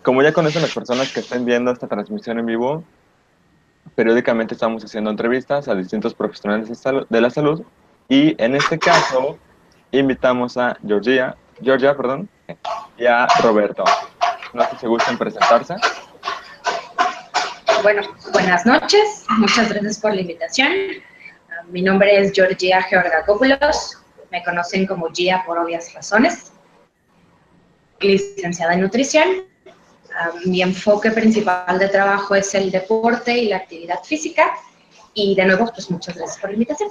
Como ya conocen las personas que estén viendo esta transmisión en vivo, periódicamente estamos haciendo entrevistas a distintos profesionales de la salud y en este caso invitamos a Georgia, perdón, y a Roberto. No sé si gustan presentarse. Bueno, buenas noches, muchas gracias por la invitación. Mi nombre es Georgia Georgakopoulos, me conocen como Gia por obvias razones. Licenciada en nutrición. Mi enfoque principal de trabajo es el deporte y la actividad física. Y de nuevo, pues muchas gracias por la invitación.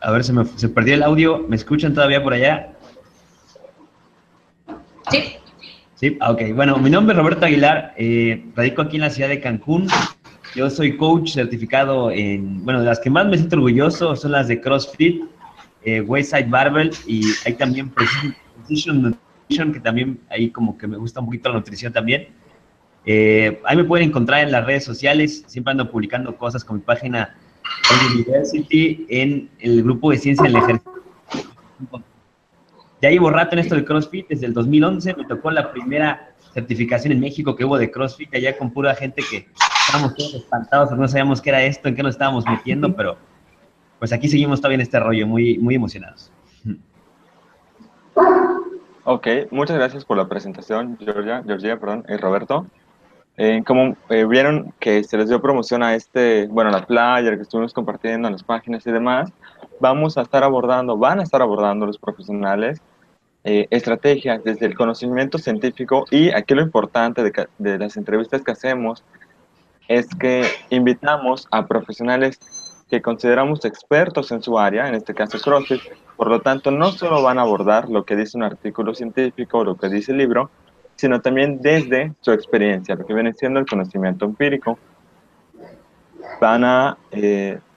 A ver, se perdió el audio. ¿Me escuchan todavía por allá? Sí. Sí, ok. Bueno, mi nombre es Roberto Aguilar. Radico aquí en la ciudad de Cancún. Yo soy coach certificado en, bueno, de las que más me siento orgulloso son las de CrossFit, Wayside Barbell y hay también Precision Nutrition, que también ahí como que me gusta un poquito la nutrición también. Ahí me pueden encontrar en las redes sociales, siempre ando publicando cosas con mi página University en el grupo de Ciencia del Ejercicio. Ya llevo rato en esto de CrossFit, desde el 2011 me tocó la primera certificación en México que hubo de CrossFit, allá con pura gente que estábamos todos espantados, no sabíamos qué era esto, en qué nos estábamos metiendo, pero pues aquí seguimos todavía en este rollo, muy, muy emocionados. Ok, muchas gracias por la presentación, Georgia, y Roberto. Como vieron que se les dio promoción a la flyer que estuvimos compartiendo en las páginas y demás, van a estar abordando los profesionales estrategias desde el conocimiento científico y aquí lo importante de las entrevistas que hacemos es que invitamos a profesionales que consideramos expertos en su área, en este caso CrossFit, por lo tanto no solo van a abordar lo que dice un artículo científico o lo que dice el libro, sino también desde su experiencia, lo que viene siendo el conocimiento empírico.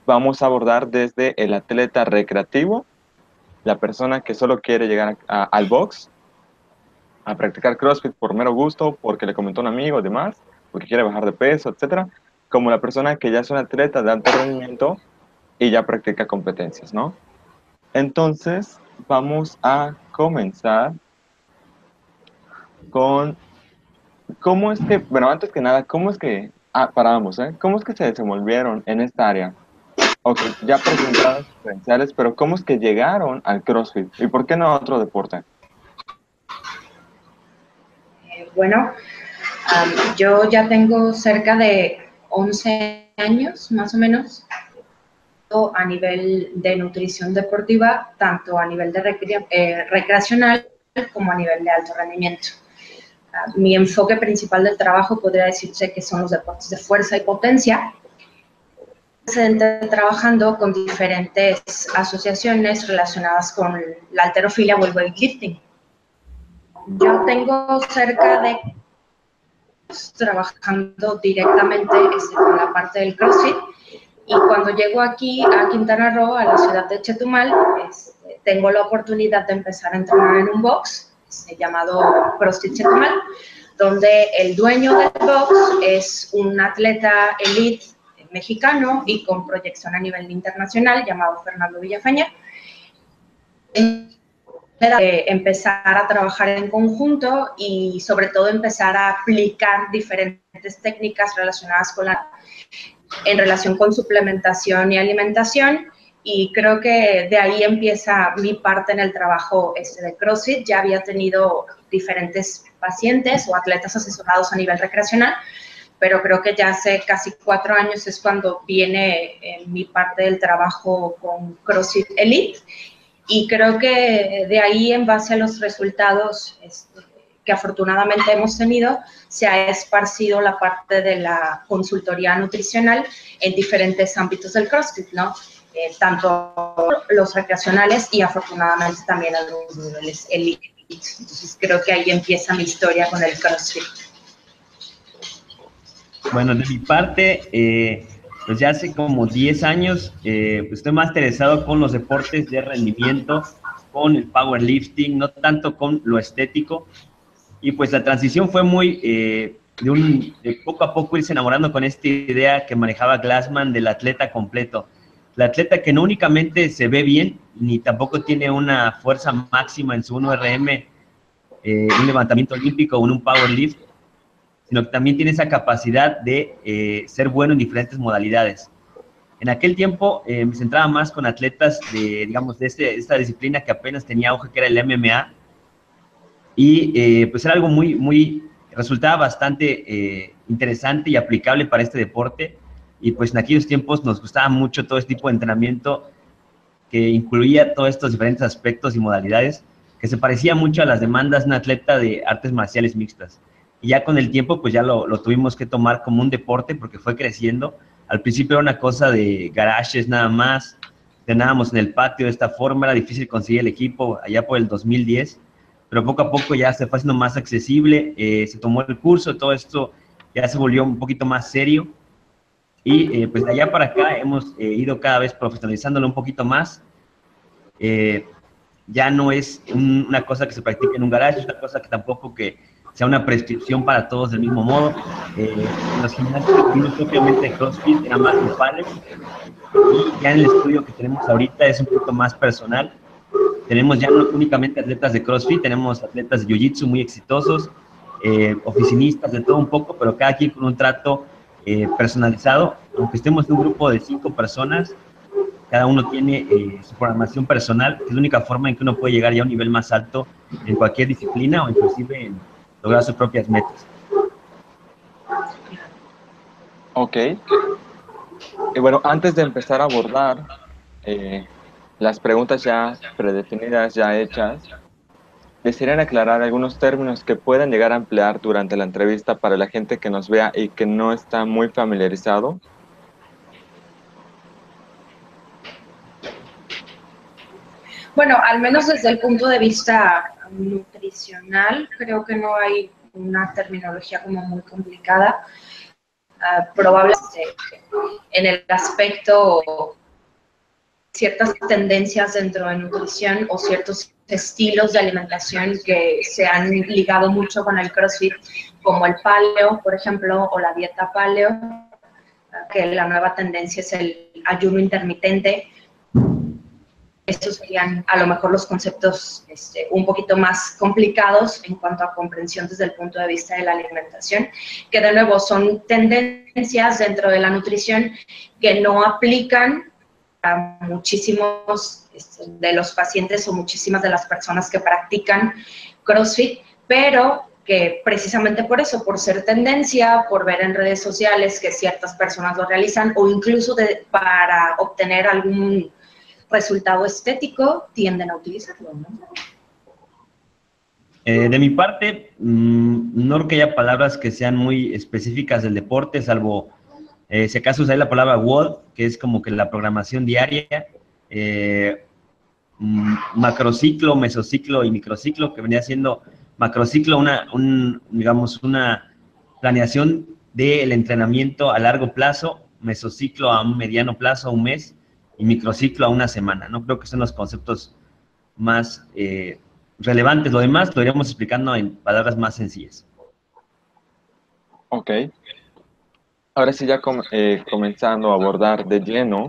Vamos a abordar desde el atleta recreativo, la persona que solo quiere llegar al box, a practicar CrossFit por mero gusto, porque le comentó un amigo y demás, porque quiere bajar de peso, etcétera, como la persona que ya es un atleta de alto rendimiento y ya practica competencias, ¿no? Entonces, vamos a comenzar con cómo es que, bueno, antes que nada, cómo es que, para ambos, ¿eh? ¿Cómo es que se desenvolvieron en esta área? Ok, ya presentaron sus credenciales, pero ¿cómo es que llegaron al CrossFit? ¿Y por qué no a otro deporte? Bueno, yo ya tengo cerca de 11 años, más o menos, a nivel de nutrición deportiva, tanto a nivel de recreacional como a nivel de alto rendimiento. Mi enfoque principal del trabajo podría decirse que son los deportes de fuerza y potencia. Trabajando con diferentes asociaciones relacionadas con la halterofilia o el weightlifting. Yo tengo cerca de trabajando directamente con la parte del CrossFit y cuando llego aquí a Quintana Roo, a la ciudad de Chetumal, tengo la oportunidad de empezar a entrenar en un box llamado CrossFit Chetumal, donde el dueño del box es un atleta elite mexicano y con proyección a nivel internacional llamado Fernando Villafaña. Empezar a trabajar en conjunto y sobre todo empezar a aplicar diferentes técnicas relacionadas con en relación con suplementación y alimentación, y creo que de ahí empieza mi parte en el trabajo de CrossFit. Ya había tenido diferentes pacientes o atletas asesorados a nivel recreacional, pero creo que ya hace casi 4 años es cuando viene mi parte del trabajo con CrossFit Elite. Y creo que de ahí, en base a los resultados que afortunadamente hemos tenido, se ha esparcido la parte de la consultoría nutricional en diferentes ámbitos del CrossFit, ¿no? Tanto los recreacionales y afortunadamente también a los niveles elite. Entonces creo que ahí empieza mi historia con el CrossFit. Bueno, de mi parte, pues ya hace como 10 años estoy más interesado con los deportes de rendimiento, con el powerlifting, no tanto con lo estético. Y pues la transición fue muy de poco a poco irse enamorando con esta idea que manejaba Glassman del atleta completo, la atleta que no únicamente se ve bien, ni tampoco tiene una fuerza máxima en su 1RM, un levantamiento olímpico o en un powerlift, sino que también tiene esa capacidad de ser bueno en diferentes modalidades. En aquel tiempo me centraba más con atletas de, digamos, de esta disciplina que apenas tenía auge, que era el MMA, y pues era algo resultaba bastante interesante y aplicable para este deporte, y pues en aquellos tiempos nos gustaba mucho todo este tipo de entrenamiento que incluía todos estos diferentes aspectos y modalidades, que se parecía mucho a las demandas de un atleta de artes marciales mixtas. Y ya con el tiempo, pues ya lo tuvimos que tomar como un deporte porque fue creciendo. Al principio era una cosa de garajes nada más, entrenábamos en el patio de esta forma, era difícil conseguir el equipo allá por el 2010, pero poco a poco ya se fue haciendo más accesible, se tomó el curso, todo esto ya se volvió un poquito más serio. Y pues de allá para acá hemos ido cada vez profesionalizándolo un poquito más. Ya no es una cosa que se practique en un garage, es una cosa que tampoco que sea una prescripción para todos del mismo modo. En los gimnasios que tuvimos propiamente de CrossFit eran más grupales, y ya en el estudio que tenemos ahorita es un poquito más personal. Tenemos ya no únicamente atletas de CrossFit, tenemos atletas de Jiu-Jitsu muy exitosos, oficinistas, de todo un poco, pero cada quien con un trato personalizado. Aunque estemos en un grupo de 5 personas, cada uno tiene su programación personal, que es la única forma en que uno puede llegar ya a un nivel más alto en cualquier disciplina o inclusive en lograr sus propias metas. Ok. Y bueno, antes de empezar a abordar las preguntas ya predefinidas, ya hechas, desearían aclarar algunos términos que puedan llegar a emplear durante la entrevista para la gente que nos vea y que no está muy familiarizado. Bueno, al menos desde el punto de vista nutricional, creo que no hay una terminología como muy complicada. Probablemente en el aspecto ciertas tendencias dentro de nutrición o ciertos estilos de alimentación que se han ligado mucho con el CrossFit, como el paleo, por ejemplo, o la dieta paleo, que la nueva tendencia es el ayuno intermitente. Estos serían a lo mejor los conceptos un poquito más complicados en cuanto a comprensión desde el punto de vista de la alimentación, que de nuevo son tendencias dentro de la nutrición que no aplican a muchísimos de los pacientes o muchísimas de las personas que practican CrossFit, pero que precisamente por eso, por ser tendencia, por ver en redes sociales que ciertas personas lo realizan o incluso para obtener algún resultado estético, tienden a utilizarlo, ¿no? De mi parte, no creo que haya palabras que sean muy específicas del deporte, salvo si acaso usar la palabra WOD, que es como que la programación diaria, macrociclo, mesociclo y microciclo, que venía siendo macrociclo, digamos, una planeación del entrenamiento a largo plazo, mesociclo a un mediano plazo, a un mes, y microciclo a una semana, ¿no? Creo que son los conceptos más relevantes. Lo demás lo iremos explicando en palabras más sencillas. Ok. Ahora sí, ya comenzando a abordar de lleno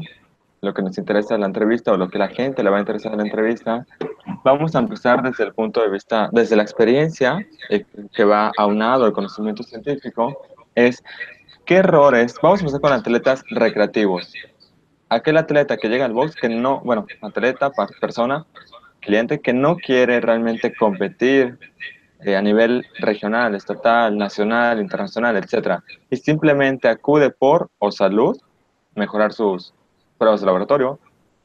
lo que nos interesa en la entrevista o lo que la gente le va a interesar en la entrevista, vamos a empezar desde el punto de vista, desde la experiencia que va aunado al conocimiento científico, es qué errores, vamos a empezar con atletas recreativos. Aquel atleta que llega al box que no, bueno, atleta, persona, cliente que no quiere realmente competir a nivel regional, estatal, nacional, internacional, etcétera, y simplemente acude por o salud, mejorar sus pruebas de laboratorio,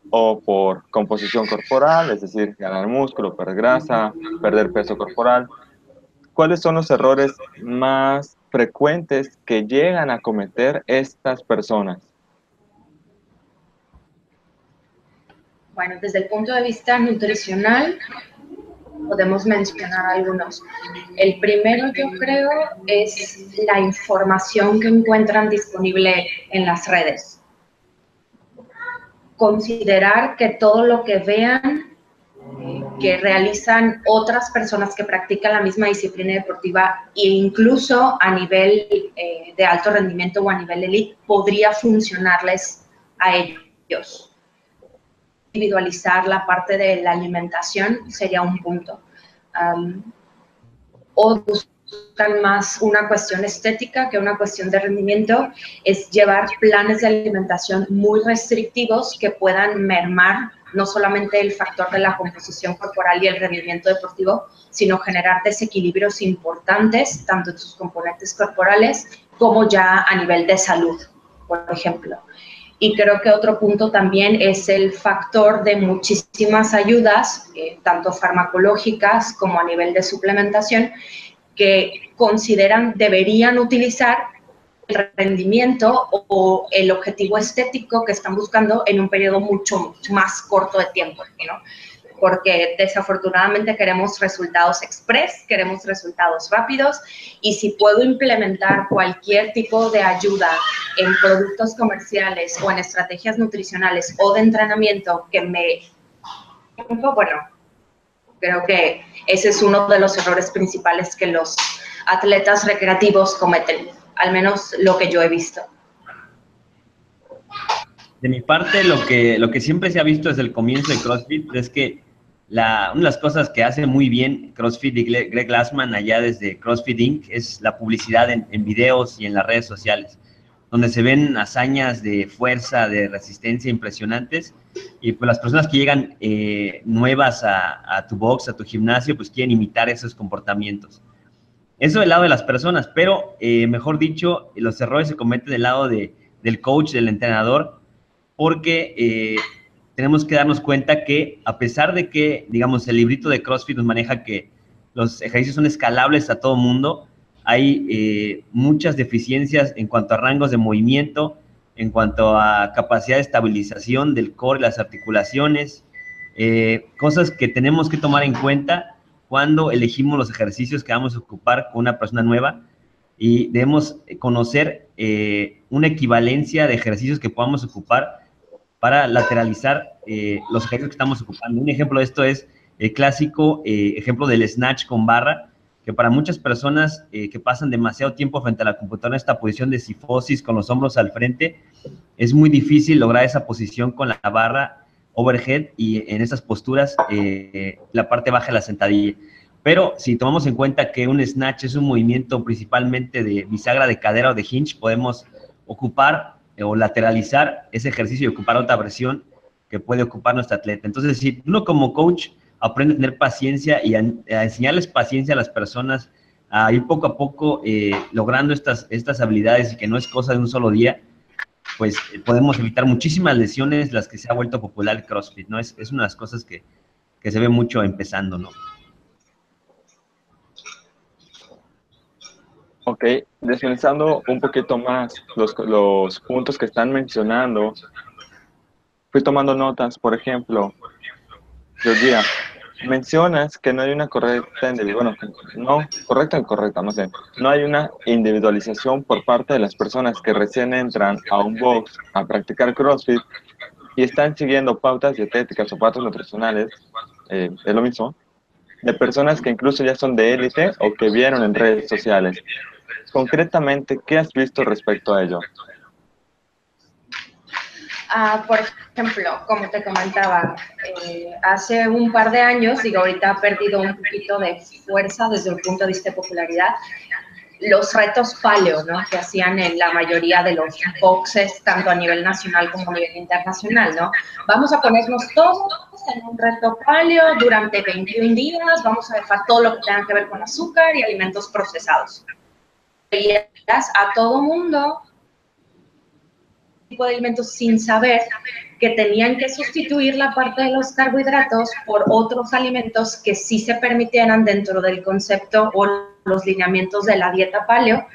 o por composición corporal, es decir, ganar músculo, perder grasa, perder peso corporal. ¿Cuáles son los errores más frecuentes que llegan a cometer estas personas? Bueno, desde el punto de vista nutricional, podemos mencionar algunos. El primero, yo creo, es la información que encuentran disponible en las redes. Considerar que todo lo que vean, que realizan otras personas que practican la misma disciplina deportiva e incluso a nivel de alto rendimiento o a nivel elite, podría funcionarles a ellos. individualizar la parte de la alimentación sería un punto. O buscan más una cuestión estética que una cuestión de rendimiento, es llevar planes de alimentación muy restrictivos que puedan mermar no solamente el factor de la composición corporal y el rendimiento deportivo, sino generar desequilibrios importantes, tanto en sus componentes corporales como ya a nivel de salud, por ejemplo. Y creo que otro punto también es el factor de muchísimas ayudas, tanto farmacológicas como a nivel de suplementación, que consideran deberían utilizar el rendimiento o el objetivo estético que están buscando en un periodo mucho más corto de tiempo, ¿no? Porque desafortunadamente queremos resultados express, queremos resultados rápidos, y si puedo implementar cualquier tipo de ayuda en productos comerciales o en estrategias nutricionales o de entrenamiento que me... Bueno, creo que ese es uno de los errores principales que los atletas recreativos cometen, al menos lo que yo he visto. De mi parte, lo que siempre se ha visto desde el comienzo de CrossFit es que una de las cosas que hace muy bien CrossFit y Greg Glassman allá desde CrossFit Inc. es la publicidad en videos y en las redes sociales, donde se ven hazañas de fuerza, de resistencia impresionantes, y pues las personas que llegan nuevas a tu box, a tu gimnasio, pues quieren imitar esos comportamientos. Eso del lado de las personas, pero mejor dicho, los errores se cometen del lado del coach, del entrenador, porque tenemos que darnos cuenta que a pesar de que, digamos, el librito de CrossFit nos maneja que los ejercicios son escalables a todo mundo, hay muchas deficiencias en cuanto a rangos de movimiento, en cuanto a capacidad de estabilización del core y las articulaciones, cosas que tenemos que tomar en cuenta cuando elegimos los ejercicios que vamos a ocupar con una persona nueva, y debemos conocer una equivalencia de ejercicios que podamos ocupar para lateralizar los ejercicios que estamos ocupando. Un ejemplo de esto es el clásico ejemplo del snatch con barra, que para muchas personas que pasan demasiado tiempo frente a la computadora en esta posición de cifosis con los hombros al frente, es muy difícil lograr esa posición con la barra overhead y en esas posturas la parte baja de la sentadilla. Pero si tomamos en cuenta que un snatch es un movimiento principalmente de bisagra de cadera o de hinge, podemos ocupar o lateralizar ese ejercicio y ocupar otra versión que puede ocupar nuestro atleta. Entonces, si uno como coach aprende a tener paciencia y a enseñarles paciencia a las personas, a ir poco a poco logrando estas habilidades, y que no es cosa de un solo día, pues podemos evitar muchísimas lesiones, las que se ha vuelto popular el CrossFit, ¿no? Es una de las cosas que se ve mucho empezando, ¿no? Ok, desmenuzando un poquito más los puntos que están mencionando, fui tomando notas. Por ejemplo, Georgia, mencionas que no hay una correcta no correcta o incorrecta, no sé, no hay una individualización por parte de las personas que recién entran a un box a practicar CrossFit y están siguiendo pautas dietéticas o pautas nutricionales, es lo mismo, de personas que incluso ya son de élite o que vieron en redes sociales. Concretamente, ¿qué has visto respecto a ello? Por ejemplo, como te comentaba, hace un par de años, digo, ahorita ha perdido un poquito de fuerza desde un punto de vista de popularidad, los retos paleo, ¿no? Que hacían en la mayoría de los boxes, tanto a nivel nacional como a nivel internacional, ¿no? Vamos a ponernos todos en un reto paleo durante 21 días, vamos a dejar todo lo que tenga que ver con azúcar y alimentos procesados. Veías a todo mundo tipo de alimentos sin saber que tenían que sustituir la parte de los carbohidratos por otros alimentos que sí se permitieran dentro del concepto o los lineamientos de la dieta paleo,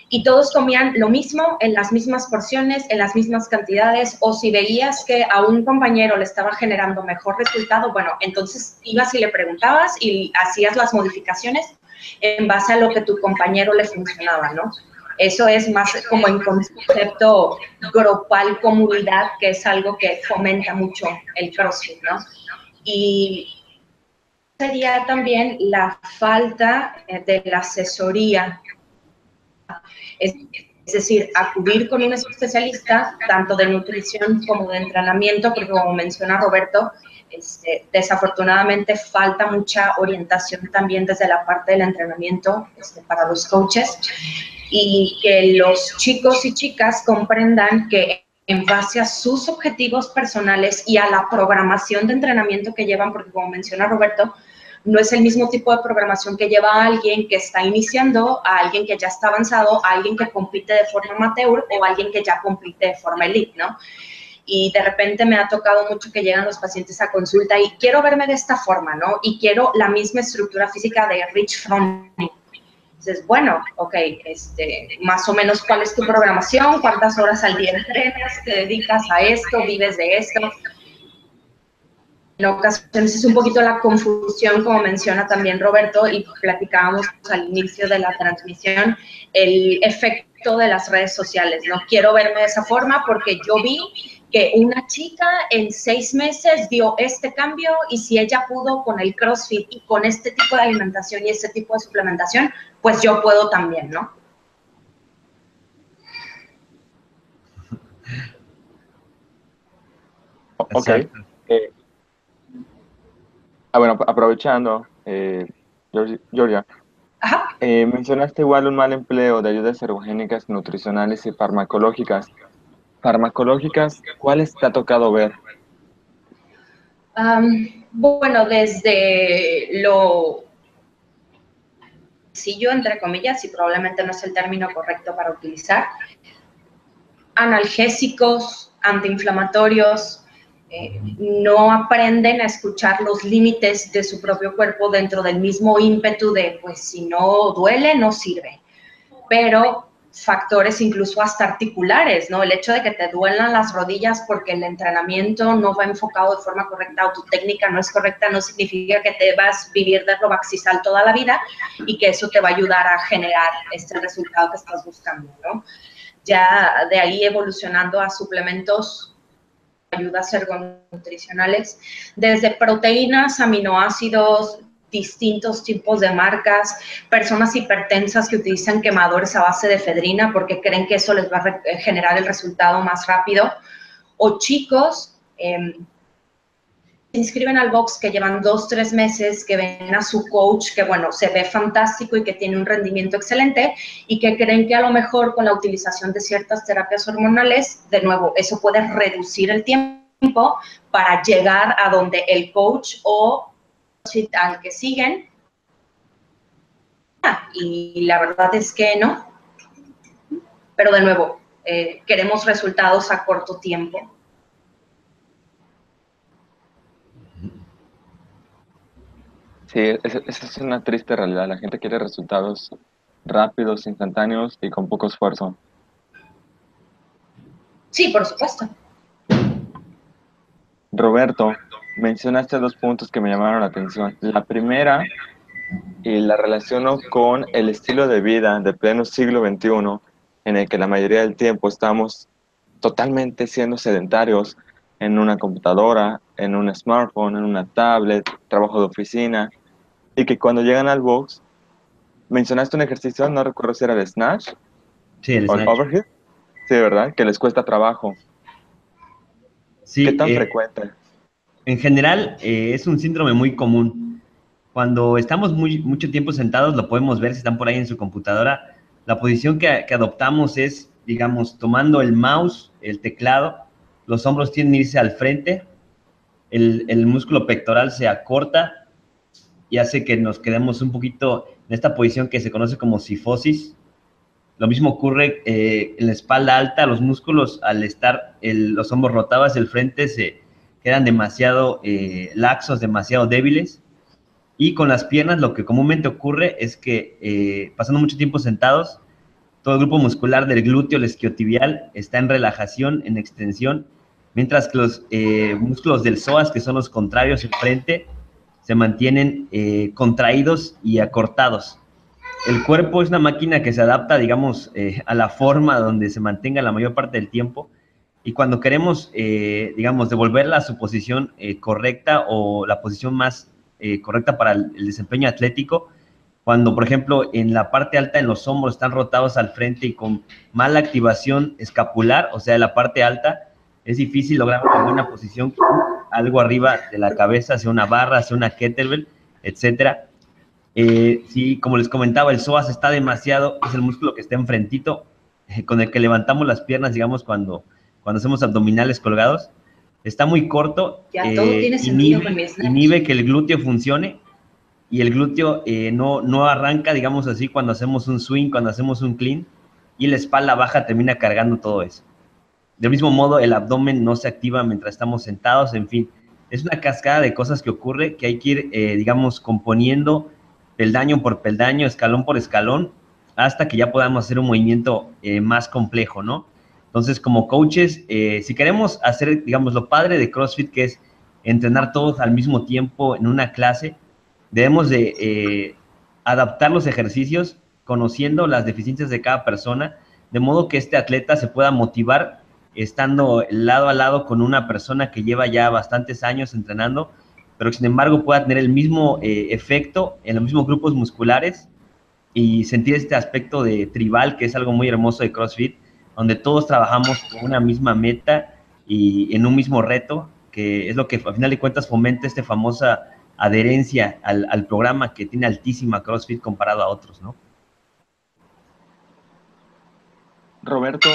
y todos comían lo mismo, en las mismas porciones, en las mismas cantidades, o si veías que a un compañero le estaba generando mejor resultado, bueno, entonces ibas y le preguntabas y hacías las modificaciones en base a lo que tu compañero le funcionaba, ¿no? Eso es más como en concepto grupal, comunidad, que es algo que fomenta mucho el CrossFit, ¿no? Y sería también la falta de la asesoría. Es decir, acudir con un especialista, tanto de nutrición como de entrenamiento, porque como menciona Roberto, desafortunadamente falta mucha orientación también desde la parte del entrenamiento para los coaches, y que los chicos y chicas comprendan que en base a sus objetivos personales y a la programación de entrenamiento que llevan, porque como menciona Roberto, no es el mismo tipo de programación que lleva a alguien que está iniciando, a alguien que ya está avanzado, a alguien que compite de forma amateur o a alguien que ya compite de forma elite, ¿no? Y de repente me ha tocado mucho que llegan los pacientes a consulta y quiero verme de esta forma, ¿no? Y quiero la misma estructura física de Rich Froning. Entonces, bueno, ok, más o menos cuál es tu programación, cuántas horas al día entrenas, te dedicas a esto, vives de esto. En ocasiones es un poquito la confusión, como menciona también Roberto, y platicábamos al inicio de la transmisión, el efecto de las redes sociales. No quiero verme de esa forma porque yo vi que una chica en 6 meses dio este cambio y si ella pudo con el CrossFit y con este tipo de alimentación y este tipo de suplementación, pues yo puedo también, ¿no? Ok. Bueno, aprovechando, Georgia, mencionaste igual un mal empleo de ayudas ergogénicas, nutricionales y farmacológicas. Farmacológicas, ¿cuáles te ha tocado ver? Bueno, desde lo sencillo, entre comillas, y probablemente no es el término correcto para utilizar, analgésicos, antiinflamatorios, no aprenden a escuchar los límites de su propio cuerpo dentro del mismo ímpetu de, pues, si no duele, no sirve. Pero factores incluso hasta articulares, ¿no? El hecho de que te duelan las rodillas porque el entrenamiento no va enfocado de forma correcta o tu técnica no es correcta, no significa que te vas a vivir de robaxisal toda la vida y que eso te va a ayudar a generar este resultado que estás buscando, ¿no? Ya de ahí evolucionando a suplementos, ayudas ergonutricionales, desde proteínas, aminoácidos, distintos tipos de marcas, personas hipertensas que utilizan quemadores a base de efedrina porque creen que eso les va a generar el resultado más rápido, o chicos se inscriben al box que llevan 2, 3 meses, que ven a su coach, que bueno, se ve fantástico y que tiene un rendimiento excelente y que creen que a lo mejor con la utilización de ciertas terapias hormonales, de nuevo, eso puede reducir el tiempo para llegar a donde el coach o al que siguen. Y la verdad es que no. Pero de nuevo, queremos resultados a corto tiempo. Sí, esa es una triste realidad. La gente quiere resultados rápidos, instantáneos y con poco esfuerzo. Sí, por supuesto. Roberto, mencionaste 2 puntos que me llamaron la atención. La primera, y la relaciono con el estilo de vida de pleno siglo XXI, en el que la mayoría del tiempo estamos totalmente siendo sedentarios en una computadora, en un smartphone, en una tablet, trabajo de oficina, y que cuando llegan al box, mencionaste un ejercicio, no recuerdo si era el snatch Sí, el o el snatch. overhead, sí, ¿verdad? Que les cuesta trabajo. Sí, ¿Qué tan frecuente? en general es un síndrome muy común. Cuando estamos mucho tiempo sentados, lo podemos ver si están por ahí en su computadora. La posición que adoptamos es, digamos, tomando el mouse, el teclado, los hombros tienden a irse al frente, el músculo pectoral se acorta y hace que nos quedemos un poquito en esta posición que se conoce como cifosis. Lo mismo ocurre en la espalda alta, los músculos al estar los hombros rotados hacia el frente se quedan demasiado laxos, demasiado débiles. Y con las piernas lo que comúnmente ocurre es que pasando mucho tiempo sentados, todo el grupo muscular del glúteo, el isquiotibial, está en relajación, en extensión, mientras que los músculos del psoas, que son los contrarios en frente, se mantienen contraídos y acortados. El cuerpo es una máquina que se adapta, digamos, a la forma donde se mantenga la mayor parte del tiempo. Y cuando queremos, digamos, devolverla a su posición correcta o la posición más correcta para el desempeño atlético, cuando, por ejemplo, en la parte alta, en los hombros, están rotados al frente y con mala activación escapular, o sea, de la parte alta, es difícil lograr una buena posición, algo arriba de la cabeza, hacia una barra, hacia una kettlebell, etcétera. Sí, como les comentaba, el psoas está demasiado, es el músculo que está enfrentito, con el que levantamos las piernas, digamos, cuando hacemos abdominales colgados. Está muy corto, Ya todo tiene sentido con mis nervios. inhibe que el glúteo funcione, y el glúteo no arranca, digamos así, cuando hacemos un swing, cuando hacemos un clean, y la espalda baja termina cargando todo eso. Del mismo modo, el abdomen no se activa mientras estamos sentados, en fin. Es una cascada de cosas que ocurre que hay que ir, digamos, componiendo peldaño por peldaño, escalón por escalón, hasta que ya podamos hacer un movimiento más complejo, ¿no? Entonces, como coaches, si queremos hacer, digamos, lo padre de CrossFit, que es entrenar todos al mismo tiempo en una clase, debemos de adaptar los ejercicios conociendo las deficiencias de cada persona, de modo que este atleta se pueda motivar estando lado a lado con una persona que lleva ya bastantes años entrenando, pero que sin embargo pueda tener el mismo efecto en los mismos grupos musculares y sentir este aspecto de tribal, que es algo muy hermoso de CrossFit, donde todos trabajamos con una misma meta y en un mismo reto, que es lo que al final de cuentas fomenta esta famosa adherencia al programa, que tiene altísima CrossFit comparado a otros, ¿no? Roberto,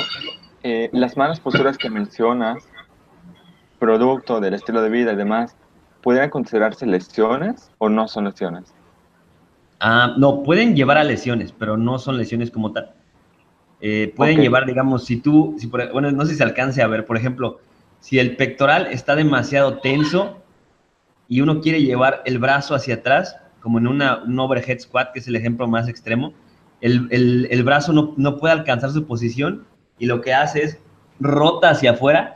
las malas posturas que mencionas, producto del estilo de vida y demás, ¿pudieran considerarse lesiones o no son lesiones? No, pueden llevar a lesiones, pero no son lesiones como tal. Pueden llevar, digamos, bueno, no sé si se alcance a ver, por ejemplo, si el pectoral está demasiado tenso y uno quiere llevar el brazo hacia atrás, como en un overhead squat, que es el ejemplo más extremo, el brazo no puede alcanzar su posición y lo que hace es rota hacia afuera,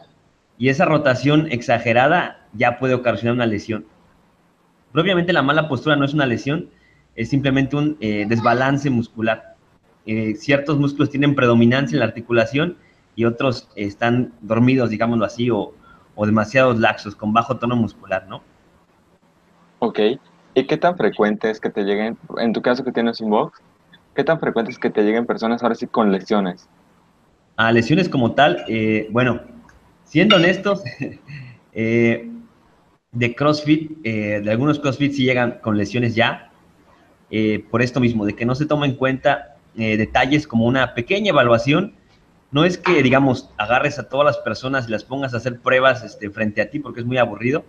y esa rotación exagerada ya puede ocasionar una lesión. Propiamente la mala postura no es una lesión, es simplemente un desbalance muscular. Ciertos músculos tienen predominancia en la articulación y otros están dormidos, digámoslo así, o demasiados laxos, con bajo tono muscular, ¿no? Ok. ¿Y qué tan frecuente es que te lleguen, en tu caso que tienes un box, qué tan frecuente es que te lleguen personas ahora sí con lesiones? A lesiones como tal, bueno, siendo honestos, de CrossFit, de algunos CrossFit sí llegan con lesiones ya, por esto mismo, de que no se toma en cuenta detalles como una pequeña evaluación. No es que, digamos, agarres a todas las personas y las pongas a hacer pruebas frente a ti, porque es muy aburrido,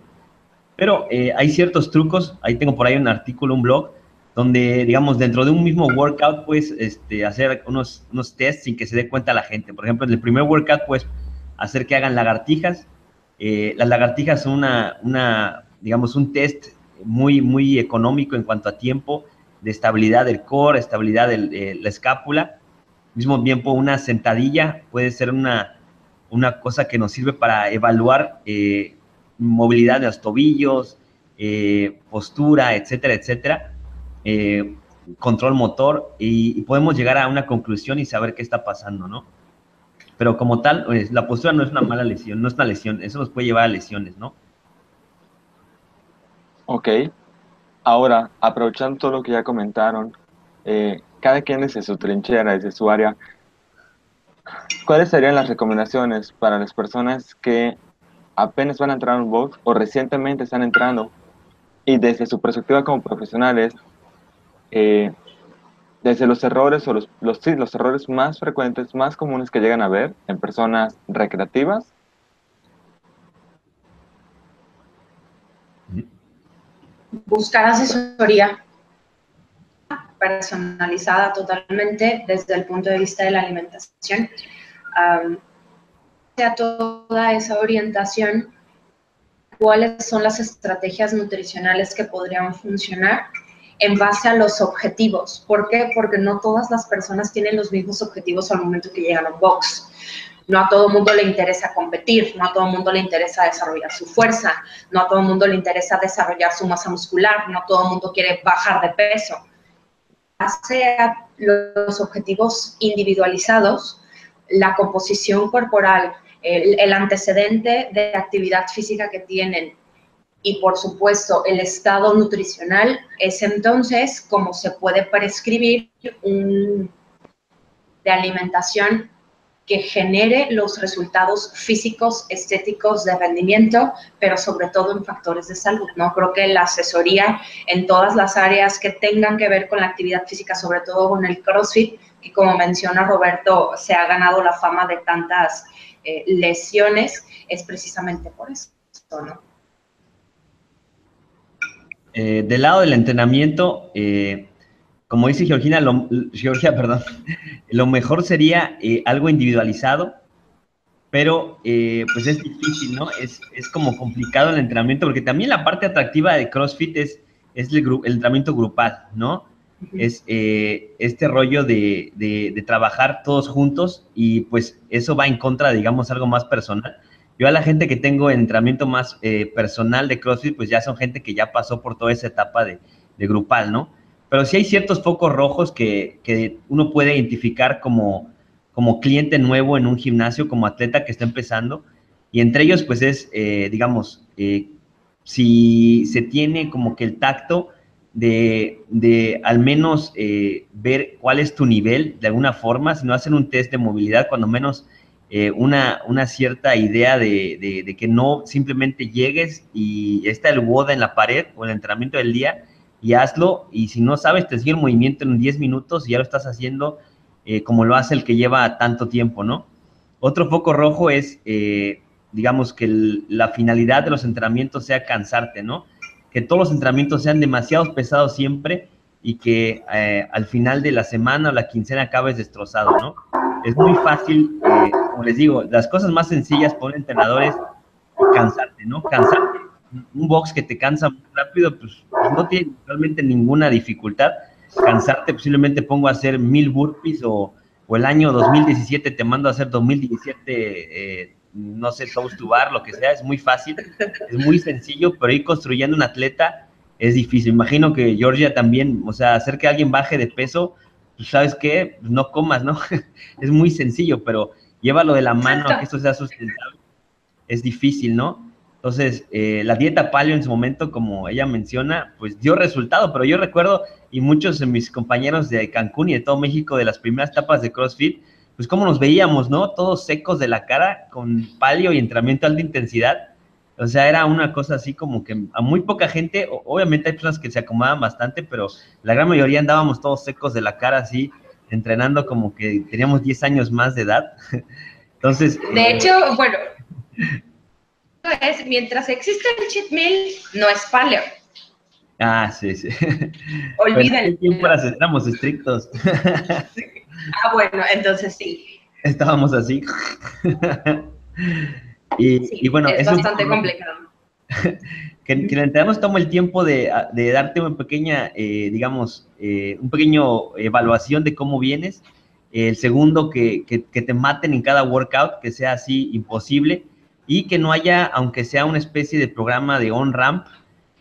pero hay ciertos trucos. Ahí tengo por ahí un artículo, un blog, donde, digamos, dentro de un mismo workout puedes hacer unos tests sin que se dé cuenta la gente. Por ejemplo, en el primer workout puedes hacer que hagan lagartijas. Las lagartijas son digamos, un test muy, muy económico en cuanto a tiempo, de estabilidad del core, estabilidad de la escápula. Al mismo tiempo, una sentadilla puede ser una cosa que nos sirve para evaluar movilidad de los tobillos, postura, etcétera, etcétera, control motor, y podemos llegar a una conclusión y saber qué está pasando, ¿no? Pero como tal, pues, la postura no es una mala lesión, no es una lesión, eso nos puede llevar a lesiones, ¿no? Ok. Ahora, aprovechando todo lo que ya comentaron, cada quien desde su trinchera, desde su área, ¿cuáles serían las recomendaciones para las personas que apenas van a entrar a un box o recientemente están entrando y desde su perspectiva como profesionales, desde los errores o los errores más frecuentes, más comunes que llegan a ver en personas recreativas? Buscar asesoría personalizada totalmente desde el punto de vista de la alimentación. A toda esa orientación, cuáles son las estrategias nutricionales que podrían funcionar en base a los objetivos. ¿Por qué? Porque no todas las personas tienen los mismos objetivos al momento que llegan a un box. No a todo el mundo le interesa competir, no a todo el mundo le interesa desarrollar su fuerza, no a todo el mundo le interesa desarrollar su masa muscular, no todo el mundo quiere bajar de peso. Hacia los objetivos individualizados, la composición corporal, el antecedente de actividad física que tienen, y por supuesto el estado nutricional, es entonces como se puede prescribir de alimentación que genere los resultados físicos, estéticos, de rendimiento, pero sobre todo en factores de salud, ¿no? Creo que la asesoría en todas las áreas que tengan que ver con la actividad física, sobre todo con el CrossFit, que como menciona Roberto, se ha ganado la fama de tantas lesiones, es precisamente por eso, ¿no? Del lado del entrenamiento, como dice Georgia, lo mejor sería algo individualizado, pero pues es difícil, ¿no? Es como complicado el entrenamiento, porque también la parte atractiva de CrossFit es el entrenamiento grupal, ¿no? Es este rollo de trabajar todos juntos, y pues eso va en contra, digamos, algo más personal. Yo a la gente que tengo en entrenamiento más personal de CrossFit, pues ya son gente que ya pasó por toda esa etapa de grupal, ¿no? Pero sí hay ciertos focos rojos que uno puede identificar como cliente nuevo en un gimnasio, como atleta que está empezando, y entre ellos, pues es, digamos, si se tiene como que el tacto de al menos ver cuál es tu nivel de alguna forma, si no hacen un test de movilidad, cuando menos una cierta idea de que no simplemente llegues y está el WOD en la pared o el entrenamiento del día y hazlo, y si no sabes, te sigue el movimiento en 10 minutos y ya lo estás haciendo como lo hace el que lleva tanto tiempo, ¿no? Otro foco rojo es, digamos, que la finalidad de los entrenamientos sea cansarte, ¿no? Que todos los entrenamientos sean demasiado pesados siempre y que al final de la semana o la quincena acabes destrozado, ¿no? Es muy fácil, como les digo, las cosas más sencillas para un entrenador es cansarte, ¿no? Cansarte. Un box que te cansa muy rápido, pues no tiene realmente ninguna dificultad. Cansarte, posiblemente pongo a hacer 1000 burpees o el año 2017 te mando a hacer 2017, no sé, toast to bar, lo que sea, es muy fácil, es muy sencillo, pero ir construyendo un atleta es difícil. Imagino que Georgia también, o sea, hacer que alguien baje de peso, pues, ¿sabes qué? No comas, ¿no? Es muy sencillo, pero llévalo de la mano a que esto sea sustentable. Es difícil, ¿no? Entonces, la dieta paleo en su momento, como ella menciona, pues dio resultado, pero yo recuerdo, y muchos de mis compañeros de Cancún y de todo México, de las primeras etapas de CrossFit, pues cómo nos veíamos, ¿no? Todos secos de la cara, con paleo y entrenamiento de alta intensidad. O sea, era una cosa así como que a muy poca gente, obviamente hay personas que se acomodaban bastante, pero la gran mayoría andábamos todos secos de la cara, así, entrenando como que teníamos 10 años más de edad. Entonces... De hecho, bueno, mientras existe el cheat meal, no es paleo. Ah, sí, sí. Olvídenlo. Siempre éramos estrictos. Ah, bueno, entonces sí. Estábamos así. Y bueno, es bastante complicado. Que el entrenador toma el tiempo de darte una pequeña, digamos, un pequeño evaluación de cómo vienes. El segundo, que te maten en cada workout, que sea así imposible, y que no haya, aunque sea una especie de programa de on-ramp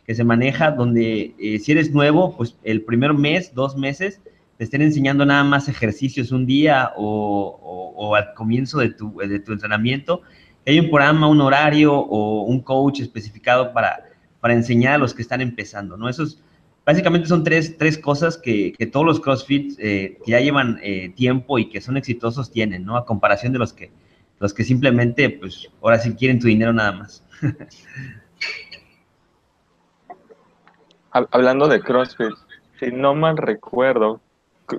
que se maneja, donde si eres nuevo, pues el primer mes, 2 meses, te estén enseñando nada más ejercicios un día o al comienzo de tu entrenamiento. Hay un programa, un horario o un coach especificado para enseñar a los que están empezando, ¿no? Esos básicamente son tres cosas que todos los CrossFit que ya llevan tiempo y que son exitosos tienen, ¿no? A comparación de los que simplemente, pues, ahora sí quieren tu dinero nada más. Hablando de CrossFit, si no mal recuerdo,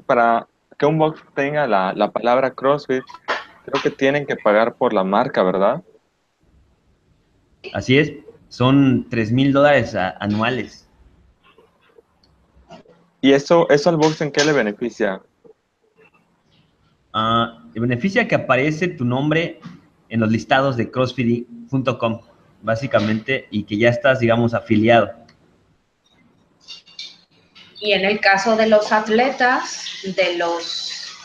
para que un box tenga la palabra CrossFit, creo que tienen que pagar por la marca, ¿verdad? Así es, son $3,000 anuales. ¿Y eso al box en qué le beneficia? Le beneficia que aparece tu nombre en los listados de CrossFit.com, básicamente, y que ya estás, digamos, afiliado. Y en el caso de los atletas, de los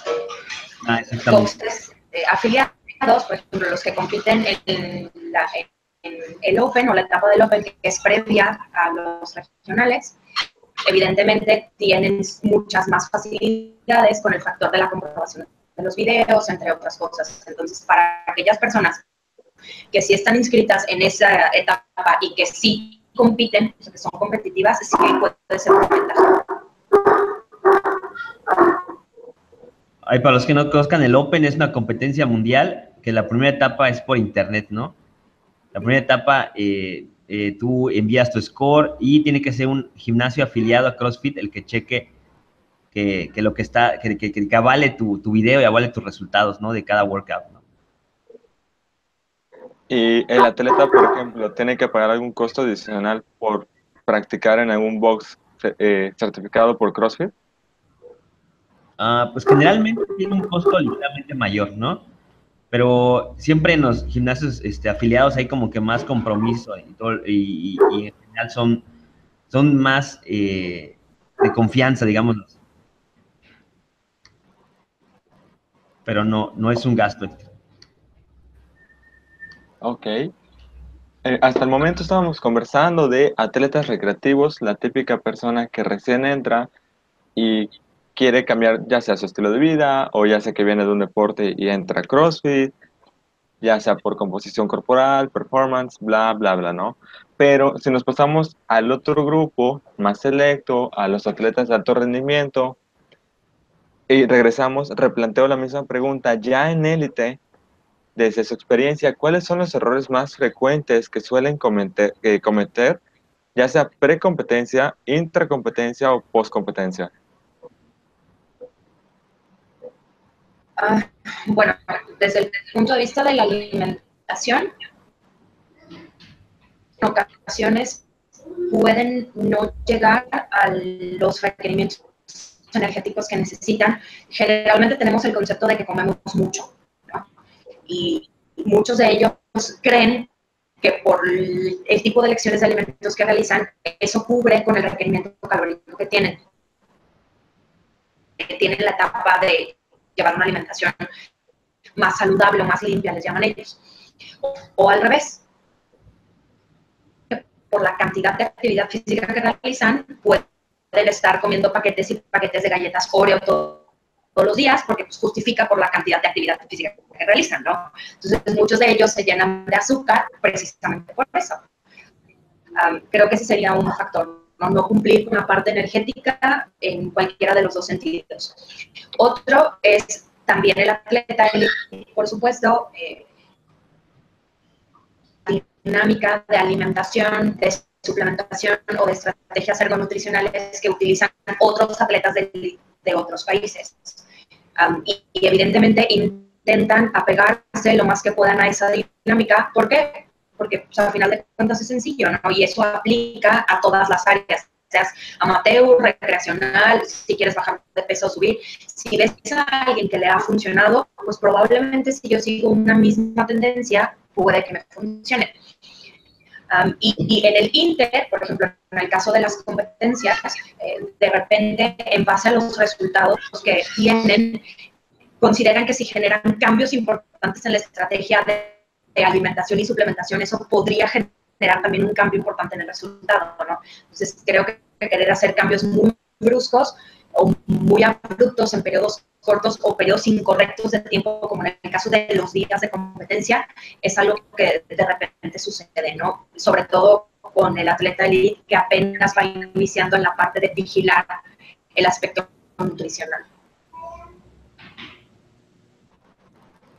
boxes afiliados, por ejemplo, los que compiten en el Open o la etapa del Open, que es previa a los regionales, evidentemente tienen muchas más facilidades con el factor de la comprobación de los videos, entre otras cosas. Entonces, para aquellas personas que sí están inscritas en esa etapa y que sí compiten, o sea, que son competitivas, sí puede ser una ventaja. Para los que no conozcan, el Open es una competencia mundial que la primera etapa es por internet, ¿no? La primera etapa, tú envías tu score y tiene que ser un gimnasio afiliado a CrossFit el que cheque que lo que está, que avale tu video y avale tus resultados, ¿no? De cada workout, ¿no? Y el atleta, por ejemplo, tiene que pagar algún costo adicional por practicar en algún box certificado por CrossFit. Pues generalmente tiene un costo ligeramente mayor, ¿no? Pero siempre en los gimnasios afiliados hay como que más compromiso y en general son más de confianza, digamos. Pero no es un gasto extra. Ok. Hasta el momento estábamos conversando de atletas recreativos, la típica persona que recién entra y quiere cambiar ya sea su estilo de vida o ya sea que viene de un deporte y entra a CrossFit, ya sea por composición corporal, performance, bla, bla, bla, ¿no? Pero si nos pasamos al otro grupo más selecto, a los atletas de alto rendimiento, y regresamos, replanteo la misma pregunta, ya en élite, desde su experiencia, ¿cuáles son los errores más frecuentes que suelen cometer, ya sea precompetencia, intracompetencia o postcompetencia? Bueno, desde el punto de vista de la alimentación, en ocasiones pueden no llegar a los requerimientos energéticos que necesitan. Generalmente tenemos el concepto de que comemos mucho, ¿no? Y muchos de ellos creen que por el tipo de elecciones de alimentos que realizan, eso cubre con el requerimiento calórico que tienen. Tienen la etapa de llevar una alimentación más saludable o más limpia, les llaman ellos. O al revés, por la cantidad de actividad física que realizan, pueden estar comiendo paquetes y paquetes de galletas Oreo todos los días, porque pues, justifica por la cantidad de actividad física que realizan, ¿no? Entonces, muchos de ellos se llenan de azúcar precisamente por eso. Creo que ese sería un factor, no cumplir con la parte energética en cualquiera de los dos sentidos. Otro es también el atleta, por supuesto, dinámica de alimentación, de suplementación o de estrategias ergonutricionales que utilizan otros atletas de otros países. Y evidentemente intentan apegarse lo más que puedan a esa dinámica. ¿Por qué? Porque pues, al final de cuentas es sencillo, ¿no? Y eso aplica a todas las áreas, seas amateur, recreacional, si quieres bajar de peso o subir. Si ves a alguien que le ha funcionado, pues probablemente si yo sigo una misma tendencia, puede que me funcione. Y en el Inter, por ejemplo, en el caso de las competencias, de repente, en base a los resultados que tienen, consideran que si generan cambios importantes en la estrategia de alimentación y suplementación, eso podría generar también un cambio importante en el resultado, ¿no? Entonces, creo que querer hacer cambios muy bruscos o muy abruptos en periodos cortos o periodos incorrectos de tiempo, como en el caso de los días de competencia, es algo que de repente sucede, ¿no? Sobre todo con el atleta elite que apenas va iniciando en la parte de vigilar el aspecto nutricional.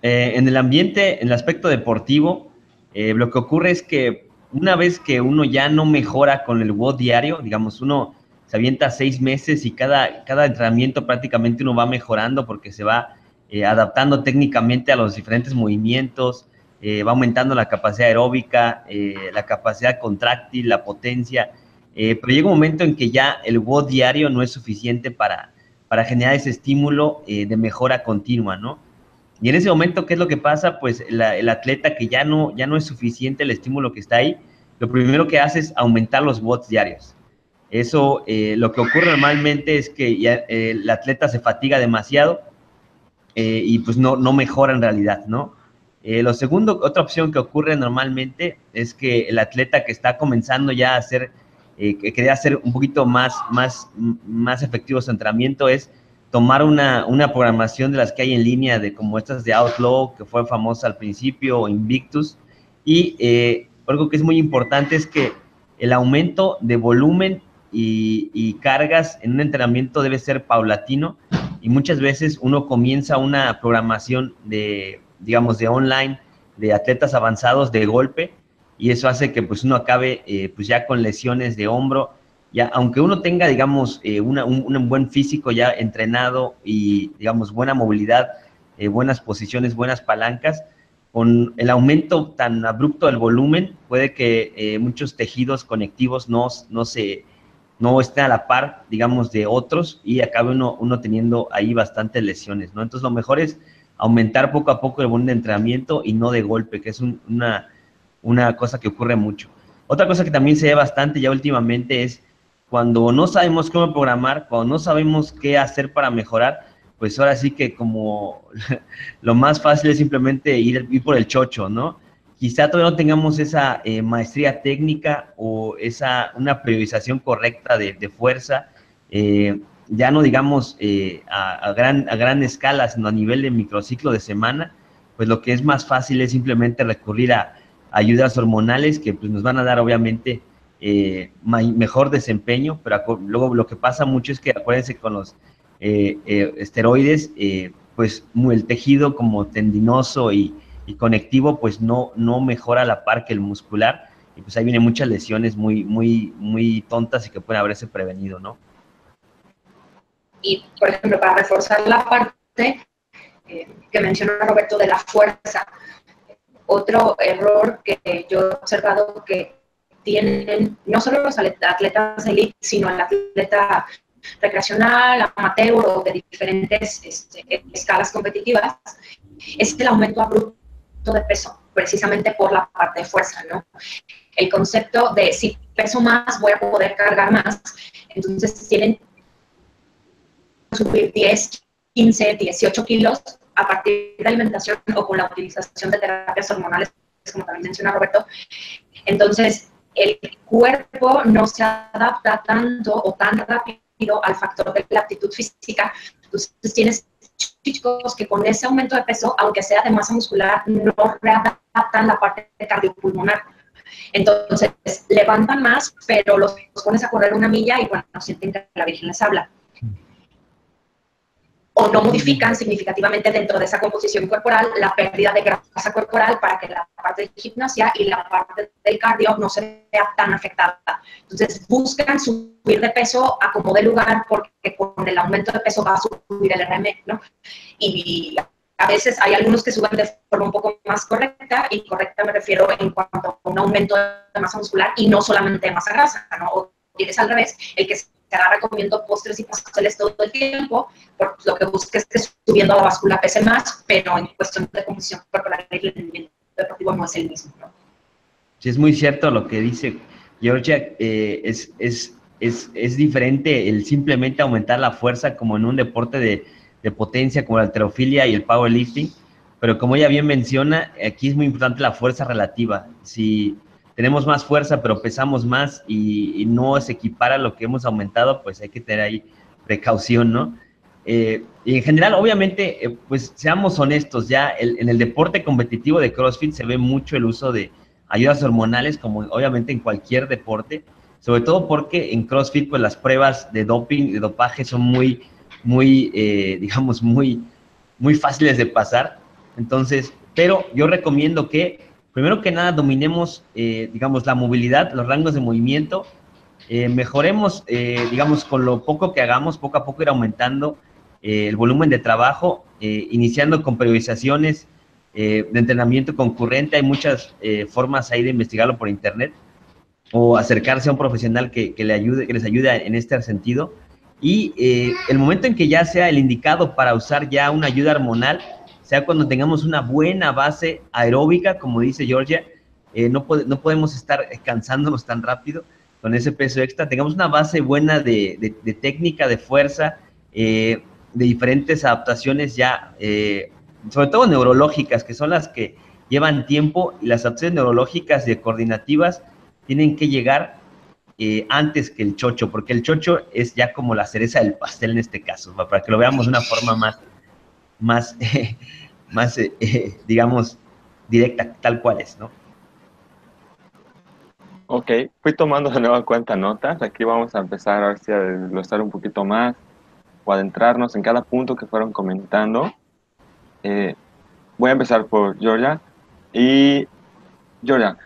En el ambiente, en el aspecto deportivo, lo que ocurre es que una vez que uno ya no mejora con el WOD diario, digamos, uno se avienta 6 meses y cada entrenamiento prácticamente uno va mejorando porque se va adaptando técnicamente a los diferentes movimientos, va aumentando la capacidad aeróbica, la capacidad contráctil, la potencia, pero llega un momento en que ya el WOD diario no es suficiente para generar ese estímulo de mejora continua, ¿no? Y en ese momento, ¿qué es lo que pasa? Pues el atleta que ya no es suficiente el estímulo que está ahí, lo primero que hace es aumentar los watts diarios. Eso, lo que ocurre normalmente es que ya, el atleta se fatiga demasiado y pues no mejora en realidad, ¿no? Lo segundo, otra opción que ocurre normalmente es que el atleta que está comenzando ya a hacer, que quiere hacer un poquito más efectivo su entrenamiento es tomar una programación de las que hay en línea, de como estas de Outlaw, que fue famosa al principio, o Invictus, y algo que es muy importante es que el aumento de volumen y cargas en un entrenamiento debe ser paulatino, y muchas veces uno comienza una programación de, digamos, de online, de atletas avanzados de golpe, y eso hace que pues uno acabe pues ya con lesiones de hombro, ya, aunque uno tenga, digamos, un buen físico ya entrenado y, digamos, buena movilidad, buenas posiciones, buenas palancas, con el aumento tan abrupto del volumen, puede que muchos tejidos conectivos no estén a la par, digamos, de otros, y acabe uno teniendo ahí bastantes lesiones, ¿no? Entonces, lo mejor es aumentar poco a poco el volumen de entrenamiento y no de golpe, que es una cosa que ocurre mucho. Otra cosa que también se ve bastante ya últimamente es cuando no sabemos cómo programar, cuando no sabemos qué hacer para mejorar, pues ahora sí que como lo más fácil es simplemente ir por el chocho, ¿no? Quizá todavía no tengamos esa maestría técnica o una priorización correcta de fuerza, ya no digamos a gran escala, sino a nivel de microciclo de semana, pues lo que es más fácil es simplemente recurrir a ayudas hormonales que pues, nos van a dar obviamente mejor desempeño, pero luego lo que pasa mucho es que acuérdense con los esteroides, pues el tejido como tendinoso y conectivo pues no mejora a la par que el muscular, y pues ahí vienen muchas lesiones muy tontas y que pueden haberse prevenido, ¿no? Y, por ejemplo, para reforzar la parte que mencionó Roberto de la fuerza, otro error que yo he observado que tienen no solo los atletas elite, sino el atleta recreacional, amateur o de diferentes escalas competitivas, es el aumento abrupto de peso, precisamente por la parte de fuerza, ¿no? El concepto de si peso más, voy a poder cargar más. Entonces, tienen que subir 10, 15, 18 kilos a partir de alimentación o con la utilización de terapias hormonales, como también menciona Roberto. Entonces, el cuerpo no se adapta tanto o tan rápido al factor de la aptitud física. Entonces, tienes chicos que con ese aumento de peso, aunque sea de masa muscular, no readaptan la parte cardiopulmonar. Entonces, levantan más, pero los pones a correr una milla y, bueno, sienten que la Virgen les habla. O no modifican significativamente dentro de esa composición corporal la pérdida de grasa corporal para que la parte de gimnasia y la parte del cardio no se vea tan afectada. Entonces, buscan subir de peso a como de lugar, porque con el aumento de peso va a subir el RM, ¿no? Y a veces hay algunos que suben de forma un poco más correcta, y correcta me refiero en cuanto a un aumento de masa muscular y no solamente de masa grasa, ¿no? O tienes al revés, el que se agarra comiendo postres y pasteles todo el tiempo, porque lo que busca es que subiendo a la báscula pese más, pero en cuestión de composición corporal el rendimiento deportivo no es el mismo, ¿no? Sí, es muy cierto lo que dice Georgia. Es diferente el simplemente aumentar la fuerza como en un deporte de potencia como la halterofilia y el powerlifting, pero como ella bien menciona, aquí es muy importante la fuerza relativa. Si tenemos más fuerza pero pesamos más y no se equipara lo que hemos aumentado, pues hay que tener ahí precaución, ¿no? Y en general, obviamente, pues seamos honestos, ya en el deporte competitivo de CrossFit se ve mucho el uso de ayudas hormonales, como obviamente en cualquier deporte, sobre todo porque en CrossFit pues las pruebas de doping, de dopaje son digamos, muy fáciles de pasar. Entonces, pero yo recomiendo que primero que nada dominemos, digamos, la movilidad, los rangos de movimiento, mejoremos, digamos, con lo poco que hagamos, poco a poco ir aumentando el volumen de trabajo, iniciando con periodizaciones de entrenamiento concurrente. Hay muchas formas ahí de investigarlo por internet, o acercarse a un profesional que les ayude en este sentido. Y el momento en que ya sea el indicado para usar ya una ayuda hormonal, sea cuando tengamos una buena base aeróbica, como dice Georgia, no podemos estar cansándonos tan rápido con ese peso extra. Tengamos una base buena de técnica, de fuerza, de diferentes adaptaciones ya, sobre todo neurológicas, que son las que llevan tiempo, y las adaptaciones neurológicas y coordinativas tienen que llegar antes que el chocho, porque el chocho es ya como la cereza del pastel en este caso, para que lo veamos de una forma más digamos, directa, tal cual es, ¿no? Ok, fui tomando de nueva cuenta notas. Aquí vamos a empezar a ver si a desglosar un poquito más o adentrarnos en cada punto que fueron comentando. Eh, Voy a empezar por Georgia. Y Georgia,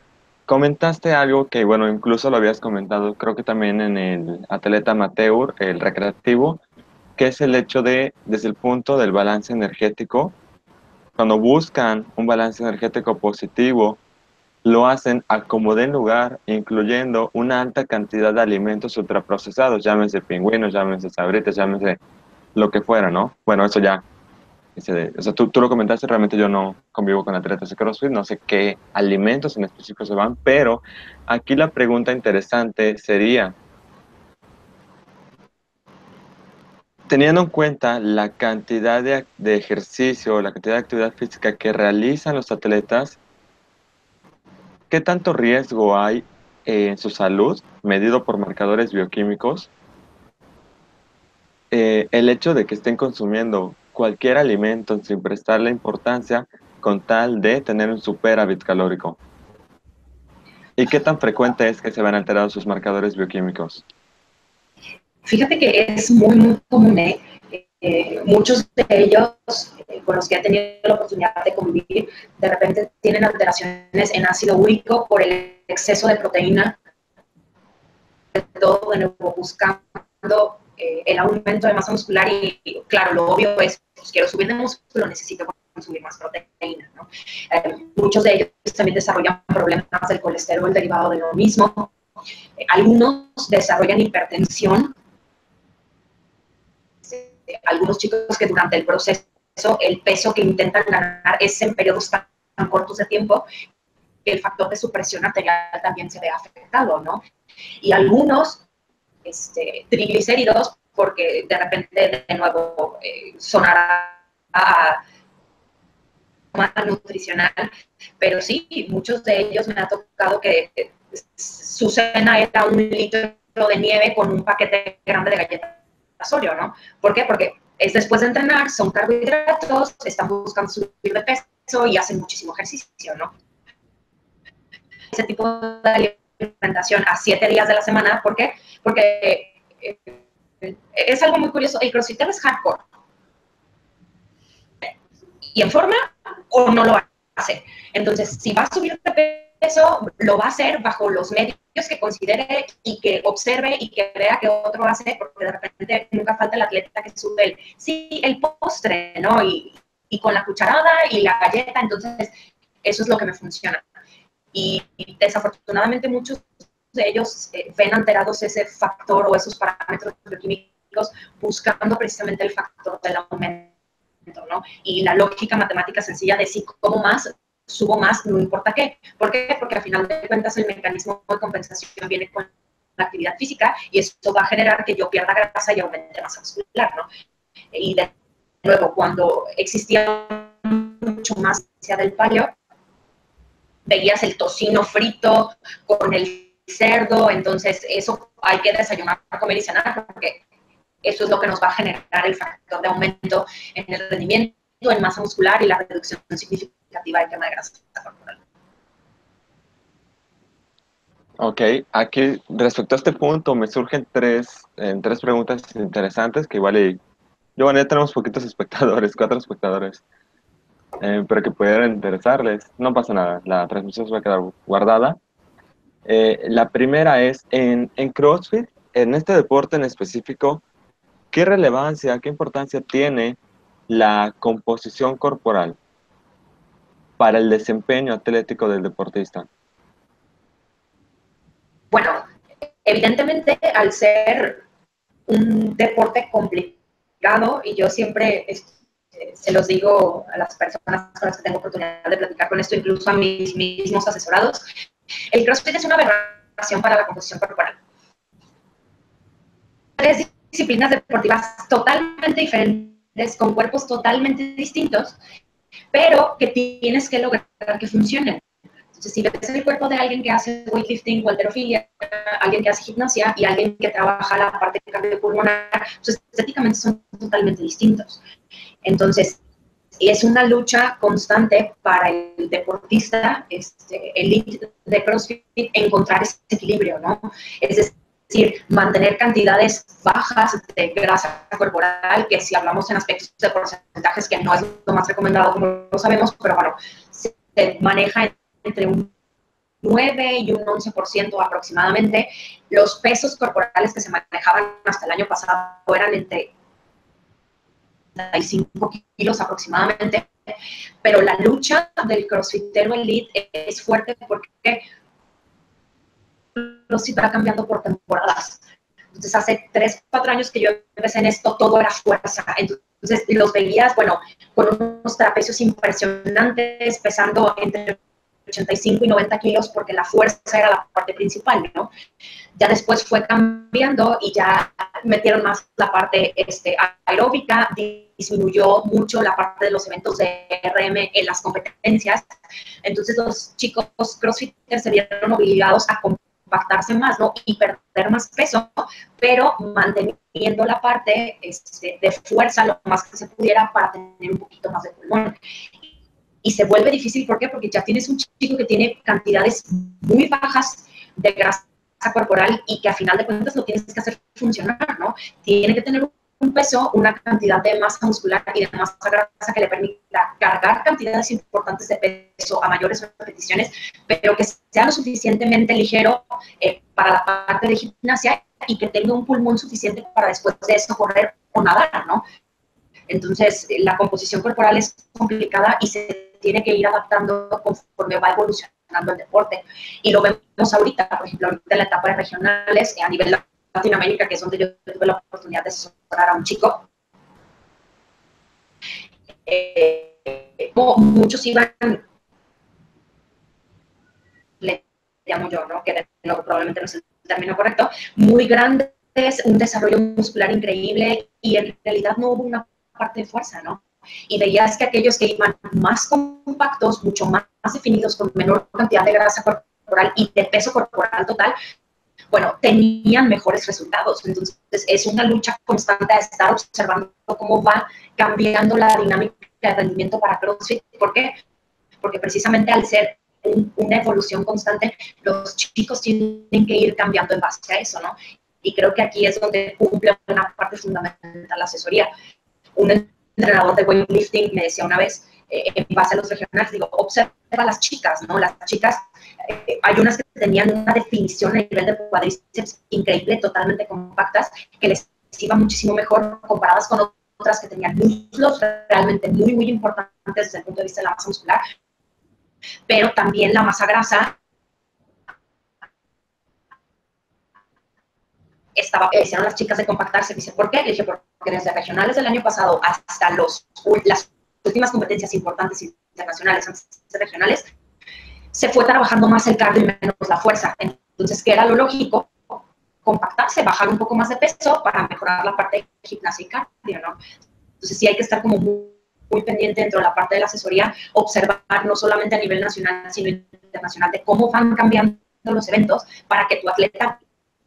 comentaste algo que, bueno, incluso lo habías comentado, creo que también en el atleta amateur, el recreativo, que es el hecho de, desde el punto del balance energético, cuando buscan un balance energético positivo, lo hacen a como den lugar, incluyendo una alta cantidad de alimentos ultraprocesados, llámese pingüinos, llámese sabritas, llámese lo que fuera, ¿no? Bueno, eso ya, o sea, tú lo comentaste, realmente yo no convivo con atletas de CrossFit, no sé qué alimentos en específico se van, pero aquí la pregunta interesante sería, teniendo en cuenta la cantidad de ejercicio, la cantidad de actividad física que realizan los atletas, ¿qué tanto riesgo hay en su salud, medido por marcadores bioquímicos, el hecho de que estén consumiendo cualquier alimento sin prestarle importancia con tal de tener un superávit calórico? ¿Y qué tan frecuente es que se vean alterados sus marcadores bioquímicos? Fíjate que es muy, muy común, ¿eh? Muchos de ellos con los que he tenido la oportunidad de convivir, de repente tienen alteraciones en ácido úrico por el exceso de proteína, todo de nuevo buscando el aumento de masa muscular y claro, lo obvio es, pues quiero subir de músculo, necesito consumir más proteína, ¿no? Muchos de ellos también desarrollan problemas del colesterol derivado de lo mismo. Algunos desarrollan hipertensión. Algunos chicos que durante el proceso el peso que intentan ganar es en periodos tan cortos de tiempo que el factor de su presión arterial también se ve afectado, ¿no? Y algunos triglicéridos, porque de repente de nuevo sonará más nutricional, pero sí, muchos de ellos me ha tocado que su cena era 1 litro de nieve con un paquete grande de galletas Oreo, ¿no? ¿Por qué? Porque es después de entrenar, son carbohidratos, están buscando subir de peso y hacen muchísimo ejercicio, ¿no? Ese tipo de alimentación a 7 días de la semana, ¿por qué? Porque es algo muy curioso, el crossfitero es hardcore. Y en forma o no lo hace. Entonces, si va a subir de peso, lo va a hacer bajo los medios que considere y que observe y que vea que otro hace, porque de repente nunca falta el atleta que sube el postre, ¿no? Y con la cucharada y la galleta, entonces eso es lo que me funciona. Y desafortunadamente muchos de ellos ven alterados ese factor o esos parámetros bioquímicos buscando precisamente el factor del aumento, ¿no? Y la lógica matemática sencilla de si como más, subo más, no importa qué. ¿Por qué? Porque al final de cuentas el mecanismo de compensación viene con la actividad física y esto va a generar que yo pierda grasa y aumente masa muscular, ¿no? Y de nuevo, cuando existía mucho más hacia del paleo, veías el tocino frito con el cerdo, entonces eso hay que desayunar, comer y cenar, porque eso es lo que nos va a generar el factor de aumento en el rendimiento, en masa muscular y la reducción significativa del tema de grasa corporal. Ok, aquí respecto a este punto me surgen tres preguntas interesantes que igual bueno, ya tenemos poquitos espectadores, 4 espectadores, pero que pudieran interesarles. No pasa nada, la transmisión se va a quedar guardada. La primera es, en CrossFit, en este deporte en específico, ¿qué relevancia, qué importancia tiene la composición corporal para el desempeño atlético del deportista? Bueno, evidentemente al ser un deporte complicado, y yo siempre se los digo a las personas con las que tengo oportunidad de platicar con esto, incluso a mis mismos asesorados, el CrossFit es una aberración para la composición corporal. 3 disciplinas deportivas totalmente diferentes, con cuerpos totalmente distintos, pero que tienes que lograr que funcionen. Entonces, si ves el cuerpo de alguien que hace weightlifting o halterofilia, alguien que hace gimnasia y alguien que trabaja la parte cardiopulmonar, pues estéticamente son totalmente distintos. Entonces, y es una lucha constante para el deportista elite de CrossFit encontrar ese equilibrio, ¿no? Es decir, mantener cantidades bajas de grasa corporal, que si hablamos en aspectos de porcentajes, que no es lo más recomendado, como lo sabemos, pero bueno, se maneja entre un 9 y un 11% aproximadamente. Los pesos corporales que se manejaban hasta el año pasado eran entre 35 kilos aproximadamente, pero la lucha del crossfitero elite es fuerte porque CrossFit va cambiando por temporadas. Entonces, hace 3, 4 años que yo empecé en esto, todo era fuerza. Entonces, los veías, bueno, con unos trapecios impresionantes, pesando entre 85 y 90 kilos, porque la fuerza era la parte principal, ¿no? Ya después fue cambiando y ya metieron más la parte aeróbica, disminuyó mucho la parte de los eventos de RM en las competencias. Entonces, los chicos crossfitters se vieron obligados a compactarse más, ¿no? Y perder más peso, pero manteniendo la parte de fuerza lo más que se pudiera para tener un poquito más de pulmón. Y se vuelve difícil, ¿por qué? Porque ya tienes un chico que tiene cantidades muy bajas de grasa corporal y que a final de cuentas lo tienes que hacer funcionar, ¿no? Tiene que tener un peso, una cantidad de masa muscular y de masa grasa que le permita cargar cantidades importantes de peso a mayores repeticiones, pero que sea lo suficientemente ligero para la parte de gimnasia y que tenga un pulmón suficiente para después de eso correr o nadar, ¿no? Entonces, la composición corporal es complicada y se tiene que ir adaptando conforme va evolucionando el deporte. Y lo vemos ahorita, por ejemplo, ahorita en la etapa de regionales, a nivel Latinoamérica, que es donde yo tuve la oportunidad de asesorar a un chico. Muchos iban, le llamo yo, ¿no? Que probablemente no es el término correcto, muy grandes, un desarrollo muscular increíble y en realidad no hubo una parte de fuerza, ¿no? Y veías que aquellos que iban más compactos, mucho más definidos, con menor cantidad de grasa corporal y de peso corporal total, bueno, tenían mejores resultados. Entonces, es una lucha constante a estar observando cómo va cambiando la dinámica de rendimiento para CrossFit. ¿Por qué? Porque precisamente al ser una evolución constante, los chicos tienen que ir cambiando en base a eso, ¿no? Y creo que aquí es donde cumple una parte fundamental la asesoría. Un entrenador de weightlifting me decía una vez, en base a los regionales, digo, observa a las chicas, ¿no? Las chicas, hay unas que tenían una definición a nivel de cuádriceps increíble, totalmente compactas, que les iba muchísimo mejor comparadas con otras que tenían músculos realmente muy, muy importantes desde el punto de vista de la masa muscular, pero también la masa grasa hicieron las chicas de compactarse. Dice, ¿por qué? Le dije, porque desde regionales del año pasado hasta las últimas competencias importantes internacionales, antes de regionales, se fue trabajando más el cardio y menos la fuerza. Entonces, ¿qué era lo lógico? Compactarse, bajar un poco más de peso para mejorar la parte de gimnasia y cardio, ¿no? Entonces, sí hay que estar como muy pendiente dentro de la parte de la asesoría, observar no solamente a nivel nacional, sino internacional, de cómo van cambiando los eventos para que tu atleta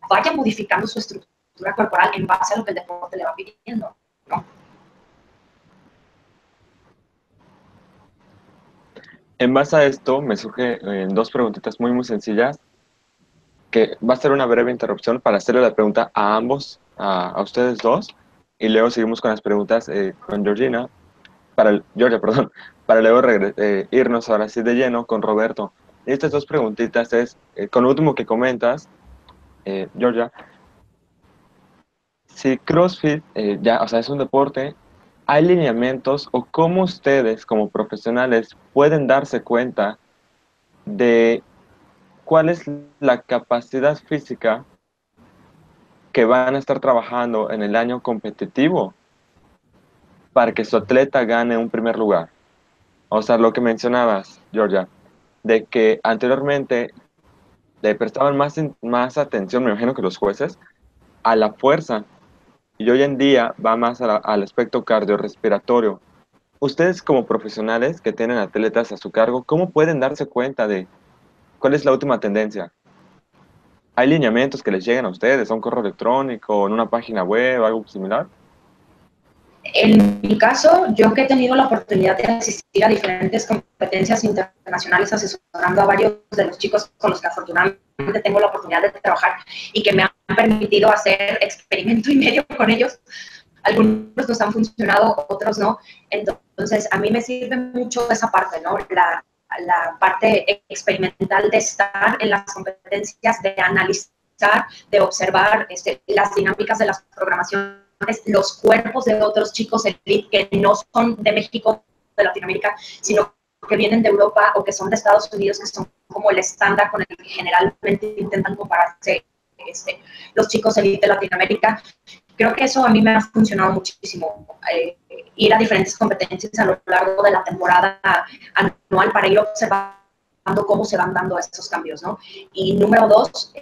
vaya modificando su estructura corporal en base a lo que el deporte le va pidiendo, ¿no? En base a esto, me surgen dos preguntitas muy sencillas, que va a ser una breve interrupción para hacerle la pregunta a ambos, a ustedes dos, y luego seguimos con las preguntas con Georgia, para luego irnos ahora sí de lleno con Roberto. Y estas dos preguntitas es, con lo último que comentas, Georgia, si CrossFit ya, o sea, es un deporte, ¿hay lineamientos o cómo ustedes como profesionales pueden darse cuenta de cuál es la capacidad física que van a estar trabajando en el año competitivo para que su atleta gane un primer lugar? O sea, lo que mencionabas, Georgia, de que anteriormente le prestaban más atención, me imagino que los jueces, a la fuerza, y hoy en día va más al aspecto cardiorrespiratorio. Ustedes como profesionales que tienen atletas a su cargo, ¿cómo pueden darse cuenta de cuál es la última tendencia? ¿Hay lineamientos que les lleguen a ustedes, a un correo electrónico, en una página web, algo similar? En mi caso, yo que he tenido la oportunidad de asistir a diferentes competencias internacionales asesorando a varios de los chicos con los que afortunadamente tengo la oportunidad de trabajar y que me han permitido hacer experimento y medio con ellos, algunos nos han funcionado, otros no. Entonces, a mí me sirve mucho esa parte, ¿no? La parte experimental de estar en las competencias, de analizar, de observar las dinámicas de las programaciones, los cuerpos de otros chicos elite que no son de México, de Latinoamérica, sino que vienen de Europa o que son de Estados Unidos, que son como el estándar con el que generalmente intentan compararse los chicos elite de Latinoamérica. Creo que eso a mí me ha funcionado muchísimo, ir a diferentes competencias a lo largo de la temporada anual para ir observando cómo se van dando esos cambios, ¿no? Y número 2,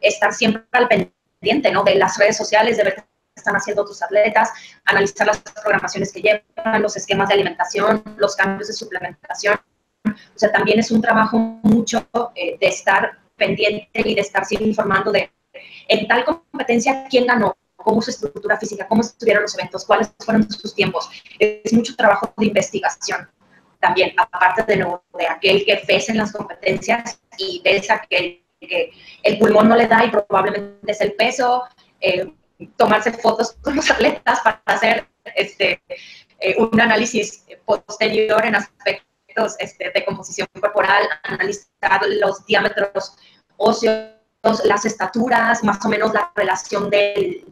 estar siempre al pendiente, ¿no? De las redes sociales, de ver qué están haciendo tus atletas, analizar las programaciones que llevan, los esquemas de alimentación, los cambios de suplementación. O sea, también es un trabajo mucho de estar pendiente y de estar siempre informando de en tal competencia quién ganó, cómo su estructura física, cómo estuvieron los eventos, cuáles fueron sus tiempos. Es mucho trabajo de investigación también, aparte de aquel que ves en las competencias y ves aquel que el pulmón no le da y probablemente es el peso, tomarse fotos con los atletas para hacer un análisis posterior en aspectos de composición corporal, analizar los diámetros óseos, las estaturas, más o menos la relación del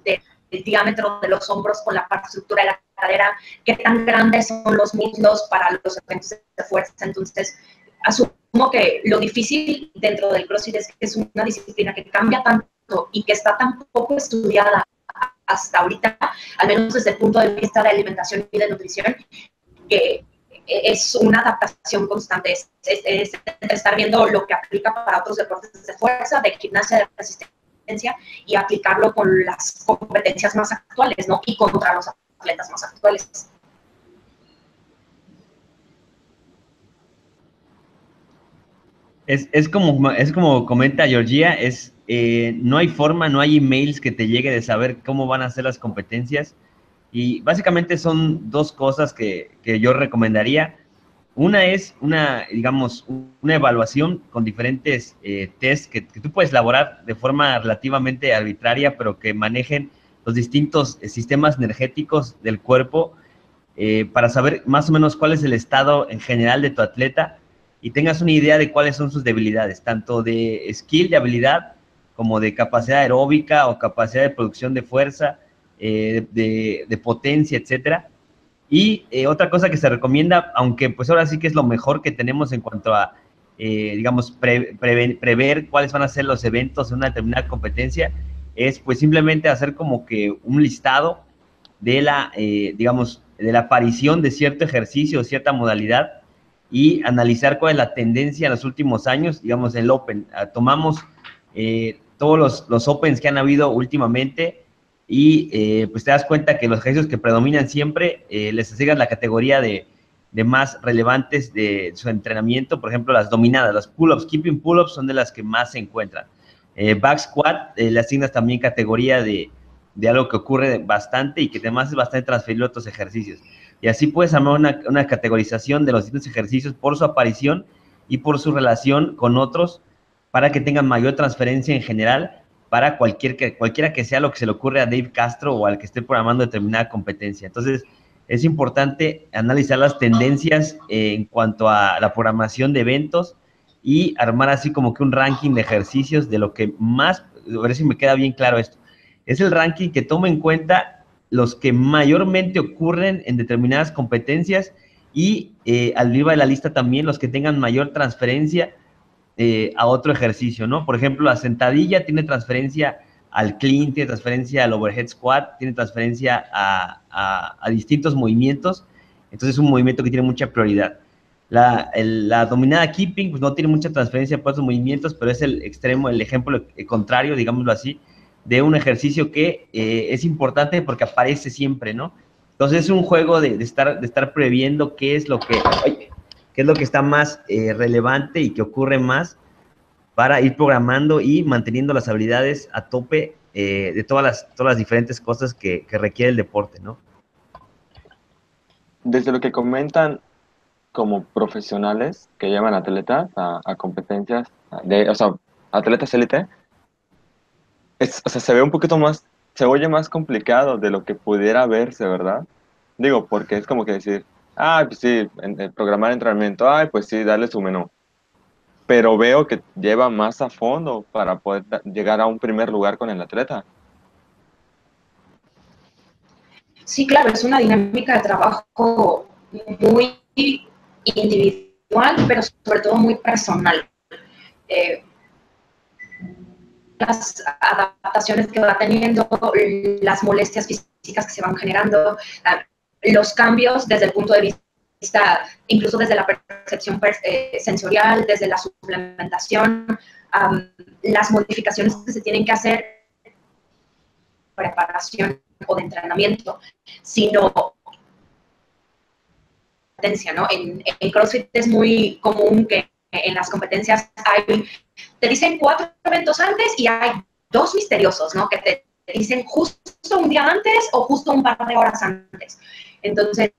diámetro de los hombros con la estructura de la cadera, qué tan grandes son los muslos para los eventos de fuerza. Entonces, asumo que lo difícil dentro del CrossFit es que es una disciplina que cambia tanto y que está tan poco estudiada hasta ahorita, al menos desde el punto de vista de alimentación y de nutrición, que es una adaptación constante, es estar viendo lo que aplica para otros deportes de fuerza, de gimnasia, de resistencia, y aplicarlo con las competencias más actuales, ¿no? Y contra los atletas más actuales. Es como comenta Georgia, no hay forma, no hay emails que te llegue de saber cómo van a ser las competencias. Y básicamente son dos cosas que yo recomendaría. Una es digamos, una evaluación con diferentes tests que tú puedes elaborar de forma relativamente arbitraria, pero que manejen los distintos sistemas energéticos del cuerpo para saber más o menos cuál es el estado en general de tu atleta y tengas una idea de cuáles son sus debilidades, tanto de skill, de habilidad, como de capacidad aeróbica o capacidad de producción de fuerza, de potencia, etcétera. Y otra cosa que se recomienda, aunque pues ahora sí que es lo mejor que tenemos en cuanto a, digamos, prever cuáles van a ser los eventos en una determinada competencia, es pues simplemente hacer como que un listado de digamos, de la aparición de cierto ejercicio o cierta modalidad y analizar cuál es la tendencia en los últimos años, digamos, el Open. Tomamos todos los Opens que han habido últimamente y pues te das cuenta que los ejercicios que predominan siempre les asignan la categoría de más relevantes de su entrenamiento. Por ejemplo, las dominadas, los pull-ups, keeping pull-ups son de las que más se encuentran. Back squat le asignas también categoría de algo que ocurre bastante y que además es bastante transferible a otros ejercicios. Y así puedes armar una categorización de los distintos ejercicios por su aparición y por su relación con otros para que tengan mayor transferencia en general para cualquiera que sea lo que se le ocurre a Dave Castro o al que esté programando determinada competencia. Entonces, es importante analizar las tendencias en cuanto a la programación de eventos y armar así como que un ranking de ejercicios de lo que más, a ver si me queda bien claro esto, es el ranking que toma en cuenta los que mayormente ocurren en determinadas competencias y arriba de la lista también los que tengan mayor transferencia a otro ejercicio, ¿no? Por ejemplo, la sentadilla tiene transferencia al clean, tiene transferencia al overhead squat, tiene transferencia a distintos movimientos, entonces es un movimiento que tiene mucha prioridad. La dominada keeping, pues no tiene mucha transferencia por esos movimientos, pero es el extremo, el ejemplo contrario, digámoslo así, de un ejercicio que es importante porque aparece siempre, ¿no? Entonces es un juego de estar previendo qué es lo que está más relevante y que ocurre más para ir programando y manteniendo las habilidades a tope de todas las diferentes cosas que requiere el deporte, ¿no? desde lo que comentan como profesionales que llevan atletas a competencias, o sea, atletas élite, o sea, se ve un poquito más, se oye más complicado de lo que pudiera verse, ¿verdad? Digo, porque es como que decir, pues sí, programar entrenamiento, pues sí, darle su menú. Pero veo que lleva más a fondo para poder llegar a un primer lugar con el atleta. Sí, claro, es una dinámica de trabajo muy individual, pero sobre todo muy personal. Eh, las adaptaciones que va teniendo, las molestias físicas que se van generando, los cambios desde el punto de vista, incluso desde la percepción sensorial, desde la suplementación, las modificaciones que se tienen que hacer preparación o de entrenamiento, sino ¿no? En CrossFit es muy común que en las competencias te dicen 4 eventos antes y hay 2 misteriosos, ¿no? Que te dicen justo un día antes o justo un par de horas antes. Entonces,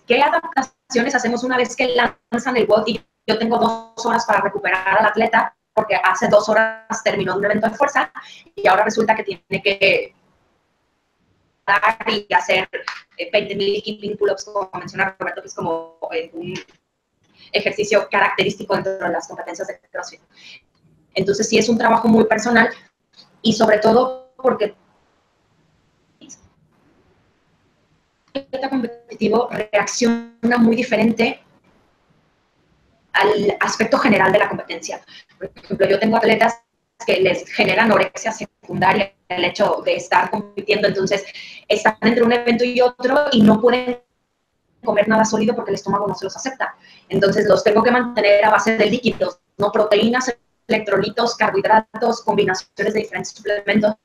¿qué adaptaciones hacemos una vez que lanzan el WOD y yo tengo 2 horas para recuperar al atleta porque hace 2 horas terminó un evento de fuerza y ahora resulta que tiene que y hacer 20.000 keeping pull-ups, como menciona Roberto, que es como un ejercicio característico dentro de las competencias de CrossFit. Entonces, sí es un trabajo muy personal y sobre todo porque el atleta competitivo reacciona muy diferente al aspecto general de la competencia. Por ejemplo, yo tengo atletas que les genera anorexia secundaria el hecho de estar compitiendo, entonces están entre un evento y otro y no pueden comer nada sólido porque el estómago no se los acepta. Entonces los tengo que mantener a base de líquidos, no proteínas, electrolitos, carbohidratos, combinaciones de diferentes suplementos.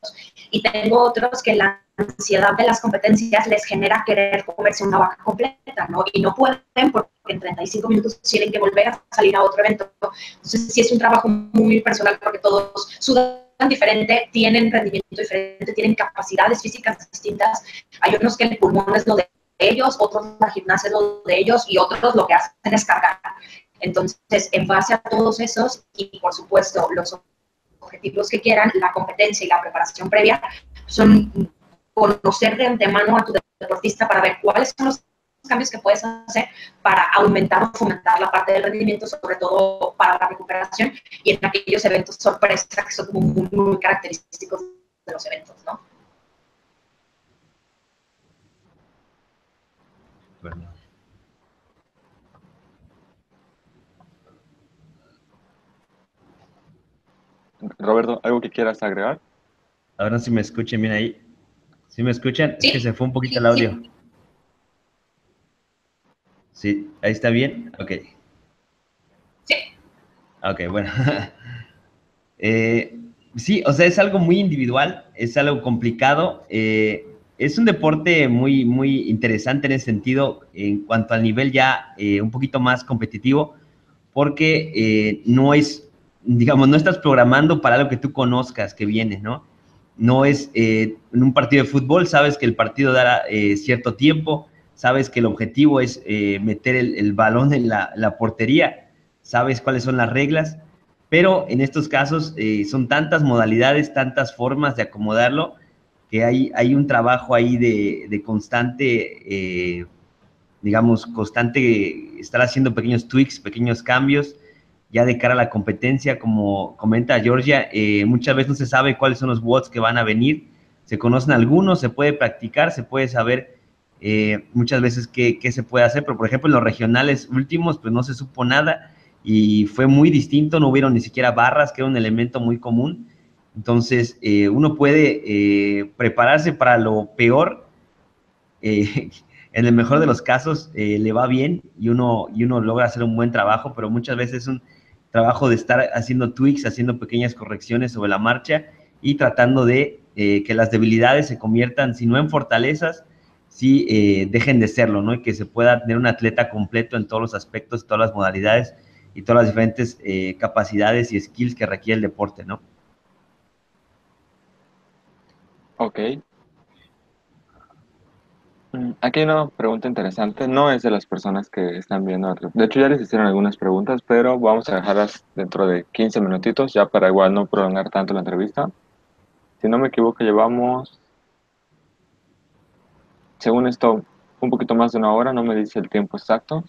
Y tengo otros que la ansiedad de las competencias les genera querer comerse una vaca completa, ¿no? Y no pueden porque en 35 minutos tienen que volver a salir a otro evento. Entonces sí es un trabajo muy personal porque todos sudan diferente, tienen rendimiento diferente, tienen capacidades físicas distintas. Hay unos que el pulmón es lo de ellos, otros la gimnasia es lo de ellos y otros lo que hacen es cargar. Entonces, en base a todos esos y por supuesto los objetivos que quieran, la competencia y la preparación previa son conocer de antemano a tu deportista para ver cuáles son los cambios que puedes hacer para aumentar o fomentar la parte del rendimiento, sobre todo para la recuperación y en aquellos eventos sorpresa que son como muy característicos de los eventos, ¿no? Bueno. Roberto, ¿algo que quieras agregar? Ahora sí me escuchen bien ahí. ¿Sí me escuchan? Es que se Sí, fue un poquito el audio. sí. Sí, ahí está bien. Ok. Sí. Ok, bueno. Sí, o sea, es algo muy individual, es algo complicado. Es un deporte muy, muy interesante en ese sentido, en cuanto al nivel ya un poquito más competitivo, porque no es, digamos, no estás programando para algo que tú conozcas que viene, ¿no? No es en un partido de fútbol, sabes que el partido dará cierto tiempo, sabes que el objetivo es meter el balón en la portería, sabes cuáles son las reglas, pero en estos casos son tantas modalidades, tantas formas de acomodarlo, que hay un trabajo ahí de constante, digamos, constante estar haciendo pequeños tweaks, pequeños cambios, ya de cara a la competencia, como comenta Georgia, muchas veces no se sabe cuáles son los WODs que van a venir, se conocen algunos, se puede practicar, se puede saber muchas veces qué se puede hacer, pero por ejemplo en los regionales últimos pues no se supo nada y fue muy distinto, no hubieron ni siquiera barras, que era un elemento muy común. Entonces, uno puede prepararse para lo peor, en el mejor de los casos le va bien y uno logra hacer un buen trabajo, pero muchas veces es un trabajo de estar haciendo tweaks, haciendo pequeñas correcciones sobre la marcha y tratando de que las debilidades se conviertan, si no en fortalezas, sí dejen de serlo, ¿no? Y que se pueda tener un atleta completo en todos los aspectos, todas las modalidades y todas las diferentes capacidades y skills que requiere el deporte, ¿no? Ok. Aquí hay una pregunta interesante, no es de las personas que están viendo, de hecho ya les hicieron algunas preguntas, pero vamos a dejarlas dentro de 15 minutitos, ya para igual no prolongar tanto la entrevista. Si no me equivoco, llevamos, según esto, un poquito más de una hora, no me dice el tiempo exacto.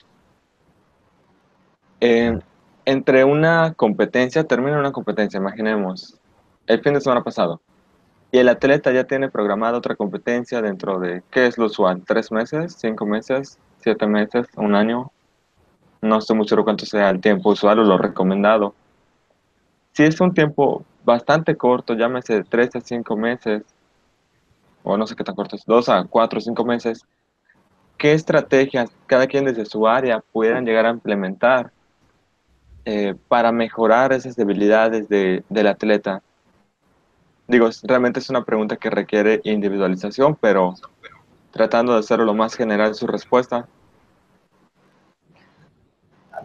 Eh, Entre una competencia, termina una competencia, imaginemos, el fin de semana pasado, y el atleta ya tiene programada otra competencia dentro de, ¿qué es lo usual? ¿3 meses? ¿5 meses? ¿7 meses? ¿Un año? No estoy muy seguro cuánto sea el tiempo usual o lo recomendado. Si es un tiempo bastante corto, llámese 3 a 5 meses, o no sé qué tan corto es, 2 a 4 o 5 meses, ¿qué estrategias cada quien desde su área pudieran llegar a implementar para mejorar esas debilidades del atleta? Digo, realmente es una pregunta que requiere individualización, pero tratando de hacerlo lo más general su respuesta.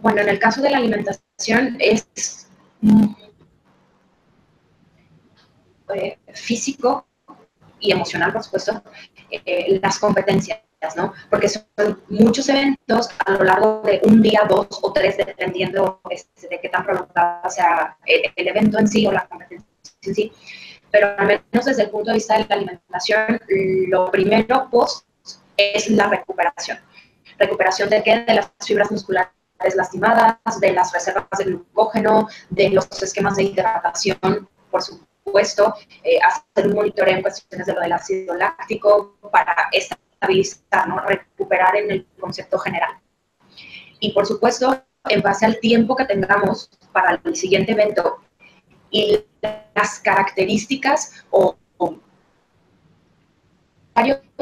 Bueno, en el caso de la alimentación es físico y emocional, por supuesto, las competencias, ¿no? Porque son muchos eventos a lo largo de un día, 2 o 3, dependiendo de qué tan prolongada sea el evento en sí o la competencia en sí. Pero al menos desde el punto de vista de la alimentación, lo primero post es la recuperación. ¿Recuperación de qué? De las fibras musculares lastimadas, de las reservas de glucógeno, de los esquemas de hidratación, por supuesto, hacer un monitoreo en cuestiones de lo del ácido láctico para estabilizar, ¿no? Recuperar en el concepto general. Y por supuesto, en base al tiempo que tengamos para el siguiente evento y las características o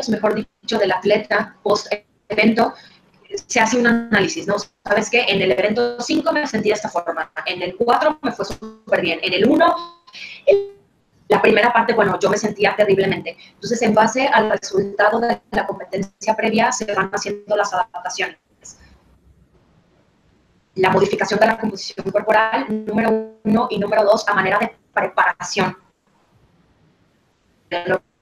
mejor dicho, del atleta post-evento, se hace un análisis, ¿no? ¿Sabes qué? En el evento 5 me sentí de esta forma, en el 4 me fue súper bien, en el 1, la primera parte, bueno, yo me sentía terriblemente. Entonces, en base al resultado de la competencia previa, se van haciendo las adaptaciones. La modificación de la composición corporal, número 1, y número 2, a manera de preparación.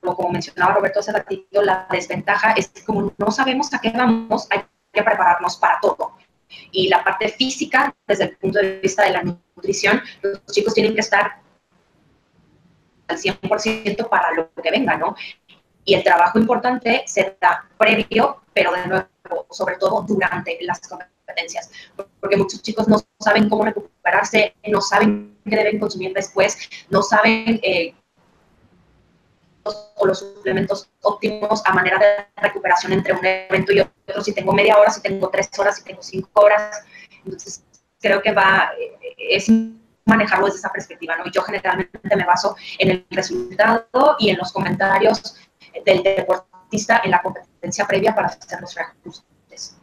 Como mencionaba Roberto hace ratito, la desventaja es que como no sabemos a qué vamos, hay que prepararnos para todo. Y la parte física, desde el punto de vista de la nutrición, los chicos tienen que estar al 100% para lo que venga, ¿no? Y el trabajo importante se da previo, pero de nuevo, sobre todo durante las competencias, porque muchos chicos no saben cómo recuperarse, no saben qué deben consumir después, no saben o los suplementos óptimos a manera de recuperación entre un evento y otro, si tengo media hora, si tengo 3 horas, si tengo 5 horas. Entonces, creo que es manejarlo desde esa perspectiva, ¿no? Y yo generalmente me baso en el resultado y en los comentarios del deportista en la competencia previa para hacer los reajustes.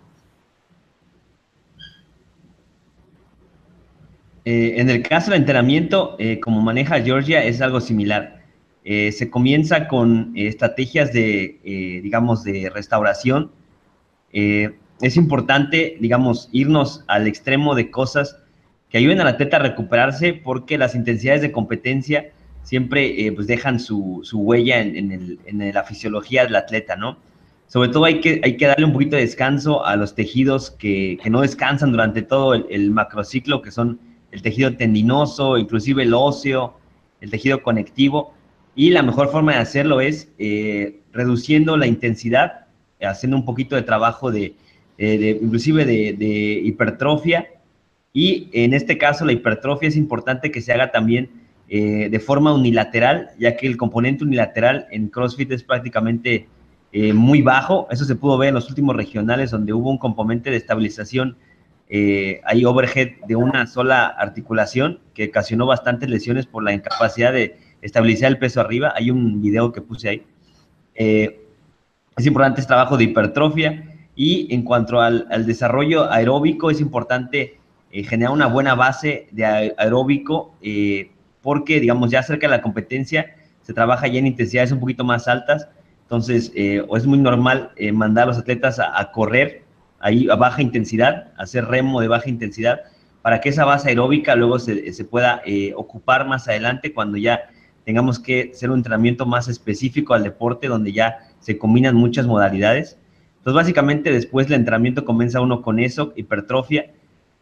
En el caso del entrenamiento, como maneja Georgia, es algo similar. Se comienza con estrategias de, digamos, de restauración. Es importante, digamos, irnos al extremo de cosas que ayuden al atleta a recuperarse, porque las intensidades de competencia siempre pues dejan su huella en la fisiología del atleta, ¿no? Sobre todo hay que darle un poquito de descanso a los tejidos que no descansan durante todo el macrociclo, que son el tejido tendinoso, inclusive el óseo, el tejido conectivo. Y la mejor forma de hacerlo es reduciendo la intensidad, haciendo un poquito de trabajo inclusive de hipertrofia. Y en este caso la hipertrofia es importante que se haga también de forma unilateral, ya que el componente unilateral en CrossFit es prácticamente muy bajo. Eso se pudo ver en los últimos regionales, donde hubo un componente de estabilización, hay overhead de una sola articulación, que ocasionó bastantes lesiones por la incapacidad de estabilizar el peso arriba. Hay un video que puse ahí. Es importante este trabajo de hipertrofia. Y en cuanto al desarrollo aeróbico, es importante generar una buena base de aeróbico, porque, digamos, ya cerca de la competencia se trabaja ya en intensidades un poquito más altas. Entonces, es muy normal mandar a los atletas a correr ahí a baja intensidad, hacer remo de baja intensidad, para que esa base aeróbica luego se pueda ocupar más adelante, cuando ya tengamos que hacer un entrenamiento más específico al deporte, donde ya se combinan muchas modalidades. Entonces, básicamente, después del entrenamiento comienza uno con eso, hipertrofia,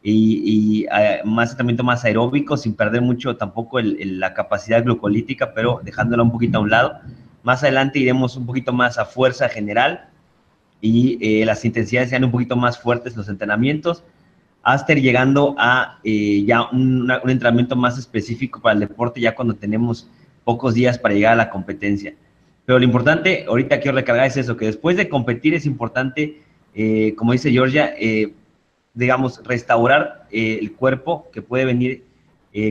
y más entrenamiento más aeróbico, sin perder mucho tampoco la capacidad glucolítica, pero dejándola un poquito a un lado. Más adelante iremos un poquito más a fuerza general y las intensidades sean un poquito más fuertes los entrenamientos, hasta ir llegando a ya un entrenamiento más específico para el deporte, ya cuando tenemos pocos días para llegar a la competencia. Pero lo importante, ahorita quiero recargar, es eso, que después de competir es importante, como dice Georgia, digamos, restaurar el cuerpo, que puede venir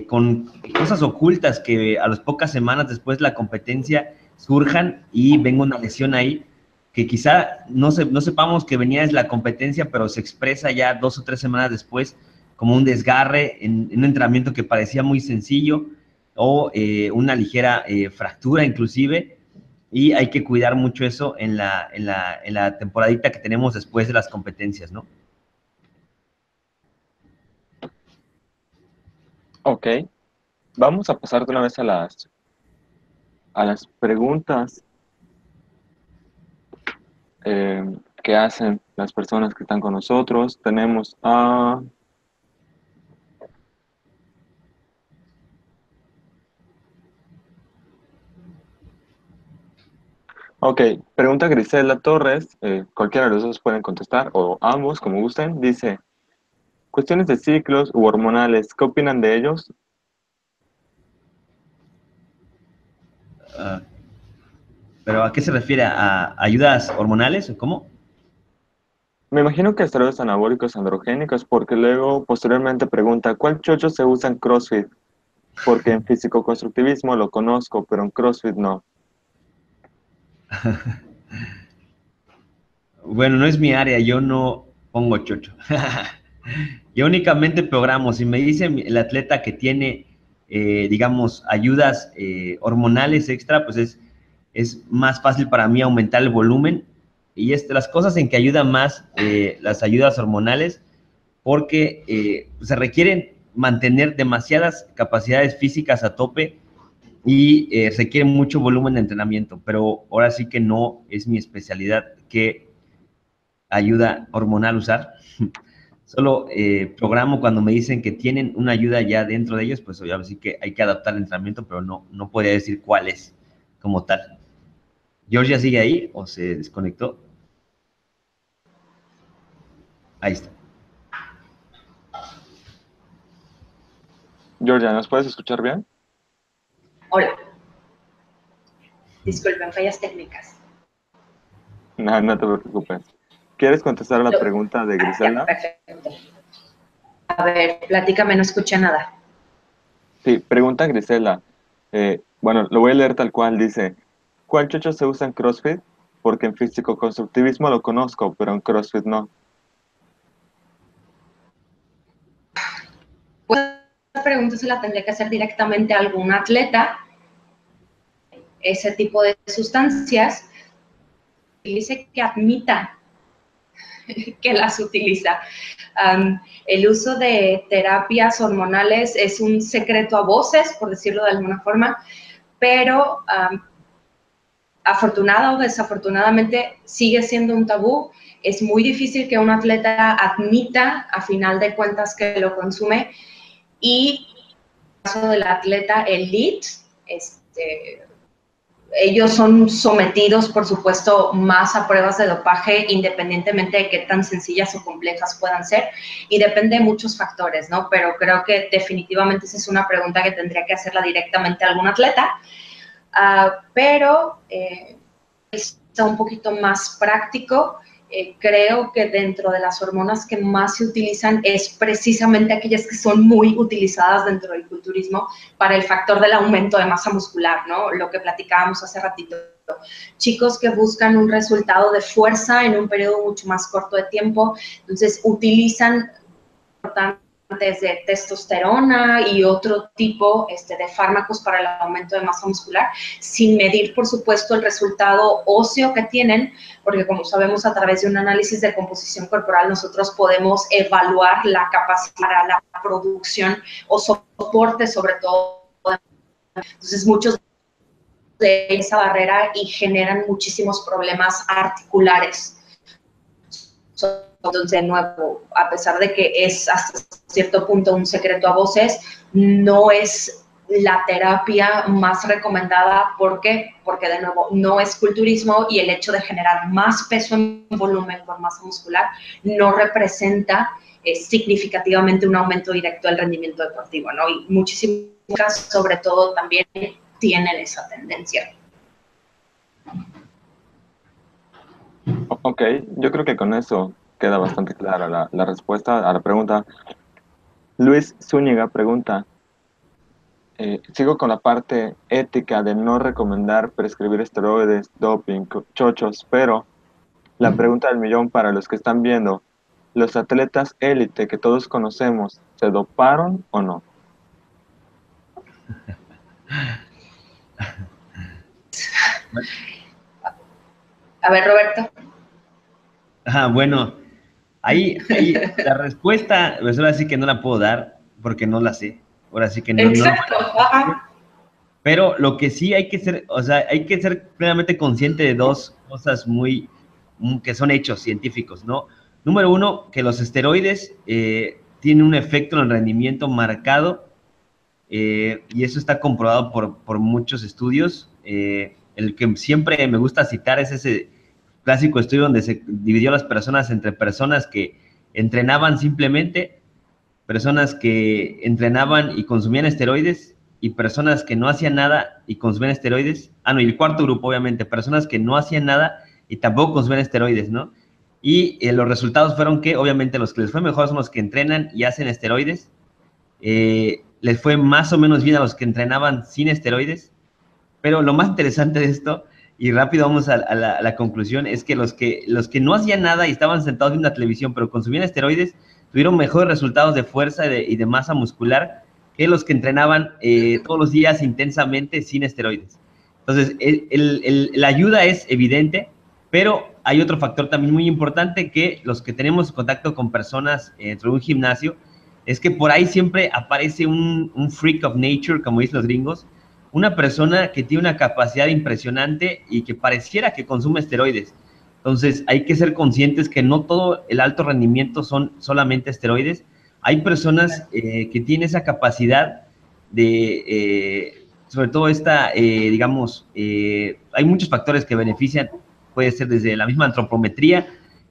con cosas ocultas que a las pocas semanas después de la competencia surjan y venga una lesión ahí, que quizá no sepamos que venía desde la competencia, pero se expresa ya 2 o 3 semanas después como un desgarre en un entrenamiento que parecía muy sencillo, o una ligera fractura inclusive, y hay que cuidar mucho eso en la temporadita que tenemos después de las competencias, ¿no? Ok, vamos a pasar de una vez a las preguntas que hacen las personas que están con nosotros. Tenemos a... Ok, pregunta Grisela Torres, cualquiera de los dos pueden contestar, o ambos, como gusten. Dice, cuestiones de ciclos u hormonales, ¿qué opinan de ellos? ¿Pero a qué se refiere? ¿A ayudas hormonales o cómo? Me imagino que esteroides anabólicos androgénicos, porque luego posteriormente pregunta, ¿cuál chocho se usa en CrossFit? Porque en físico-constructivismo lo conozco, pero en CrossFit no. Bueno, no es mi área, yo no pongo chocho. Yo únicamente programo. Si me dice el atleta que tiene, digamos, ayudas hormonales extra, pues es más fácil para mí aumentar el volumen. Y las cosas en que ayudan más las ayudas hormonales, porque se requieren mantener demasiadas capacidades físicas a tope y requieren mucho volumen de entrenamiento, pero ahora sí que no es mi especialidad qué ayuda hormonal usar. Solo programo cuando me dicen que tienen una ayuda ya dentro de ellos, pues obviamente sí que hay que adaptar el entrenamiento, pero no podría decir cuál es como tal. ¿Georgia sigue ahí o se desconectó? Ahí está. Georgia, ¿nos puedes escuchar bien? Hola. Disculpen, fallas técnicas. No, no te preocupes. ¿Quieres contestar a la pregunta de Grisela? Perfecto. A ver, platícame, no escuché nada. Sí, pregunta Grisela. Bueno, lo voy a leer tal cual. Dice, ¿cuál chocho se usa en CrossFit? Porque en físico-constructivismo lo conozco, pero en CrossFit no. Pues esta pregunta se la tendría que hacer directamente a algún atleta. Ese tipo de sustancias, dice que admita que las utiliza. El uso de terapias hormonales es un secreto a voces, por decirlo de alguna forma, pero afortunada o desafortunadamente sigue siendo un tabú. Es muy difícil que un atleta admita, a final de cuentas, que lo consume. Y en el caso del atleta elite, ellos son sometidos, por supuesto, más a pruebas de dopaje, independientemente de qué tan sencillas o complejas puedan ser, y depende de muchos factores, ¿no? Pero creo que definitivamente esa es una pregunta que tendría que hacerla directamente a algún atleta. Pero está un poquito más práctico. Creo que dentro de las hormonas que más se utilizan es precisamente aquellas que son muy utilizadas dentro del culturismo para el factor del aumento de masa muscular, ¿no? Lo que platicábamos hace ratito. Chicos que buscan un resultado de fuerza en un periodo mucho más corto de tiempo, entonces utilizan de testosterona y otro tipo de fármacos para el aumento de masa muscular, sin medir, por supuesto, el resultado óseo que tienen, porque como sabemos, a través de un análisis de composición corporal, nosotros podemos evaluar la capacidad para la producción o soporte, sobre todo. Entonces, muchos de esa barrera y generan muchísimos problemas articulares. Entonces, de nuevo, a pesar de que es hasta cierto punto un secreto a voces, no es la terapia más recomendada. ¿Por qué? Porque, de nuevo, no es culturismo y el hecho de generar más peso en volumen por masa muscular no representa significativamente un aumento directo del rendimiento deportivo, ¿no? Y muchísimas, sobre todo, también tienen esa tendencia. Ok, yo creo que con eso queda bastante clara la respuesta a la pregunta. Luis Zúñiga pregunta, sigo con la parte ética de no recomendar prescribir esteroides, doping, chochos, pero la pregunta del millón para los que están viendo, ¿los atletas élite que todos conocemos se doparon o no? A ver, Roberto. Bueno, ahí la respuesta, pues ahora sí que no la puedo dar porque no la sé. Ahora sí que no. Exacto. Pero lo que sí hay que ser, o sea, hay que ser plenamente consciente de dos cosas que son hechos científicos, ¿no? Número uno, que los esteroides tienen un efecto en el rendimiento marcado, y eso está comprobado por muchos estudios. El que siempre me gusta citar es ese clásico estudio donde se dividió a las personas entre personas que entrenaban simplemente, personas que entrenaban y consumían esteroides, y personas que no hacían nada y consumían esteroides. No, y el cuarto grupo, obviamente, personas que no hacían nada y tampoco consumían esteroides, ¿no? Y los resultados fueron que, obviamente, los que les fue mejor son los que entrenan y hacen esteroides. Les fue más o menos bien a los que entrenaban sin esteroides, pero lo más interesante de esto, y rápido vamos a la conclusión, es que los que no hacían nada y estaban sentados viendo la televisión, pero consumían esteroides, tuvieron mejores resultados de fuerza y de masa muscular que los que entrenaban todos los días intensamente sin esteroides. Entonces, la ayuda es evidente, pero hay otro factor también muy importante, que los que tenemos contacto con personas dentro de un gimnasio, es que por ahí siempre aparece un freak of nature, como dicen los gringos, una persona que tiene una capacidad impresionante y que pareciera que consume esteroides. Entonces, hay que ser conscientes que no todo el alto rendimiento son solamente esteroides. Hay personas que tienen esa capacidad de, sobre todo digamos, hay muchos factores que benefician, puede ser desde la misma antropometría,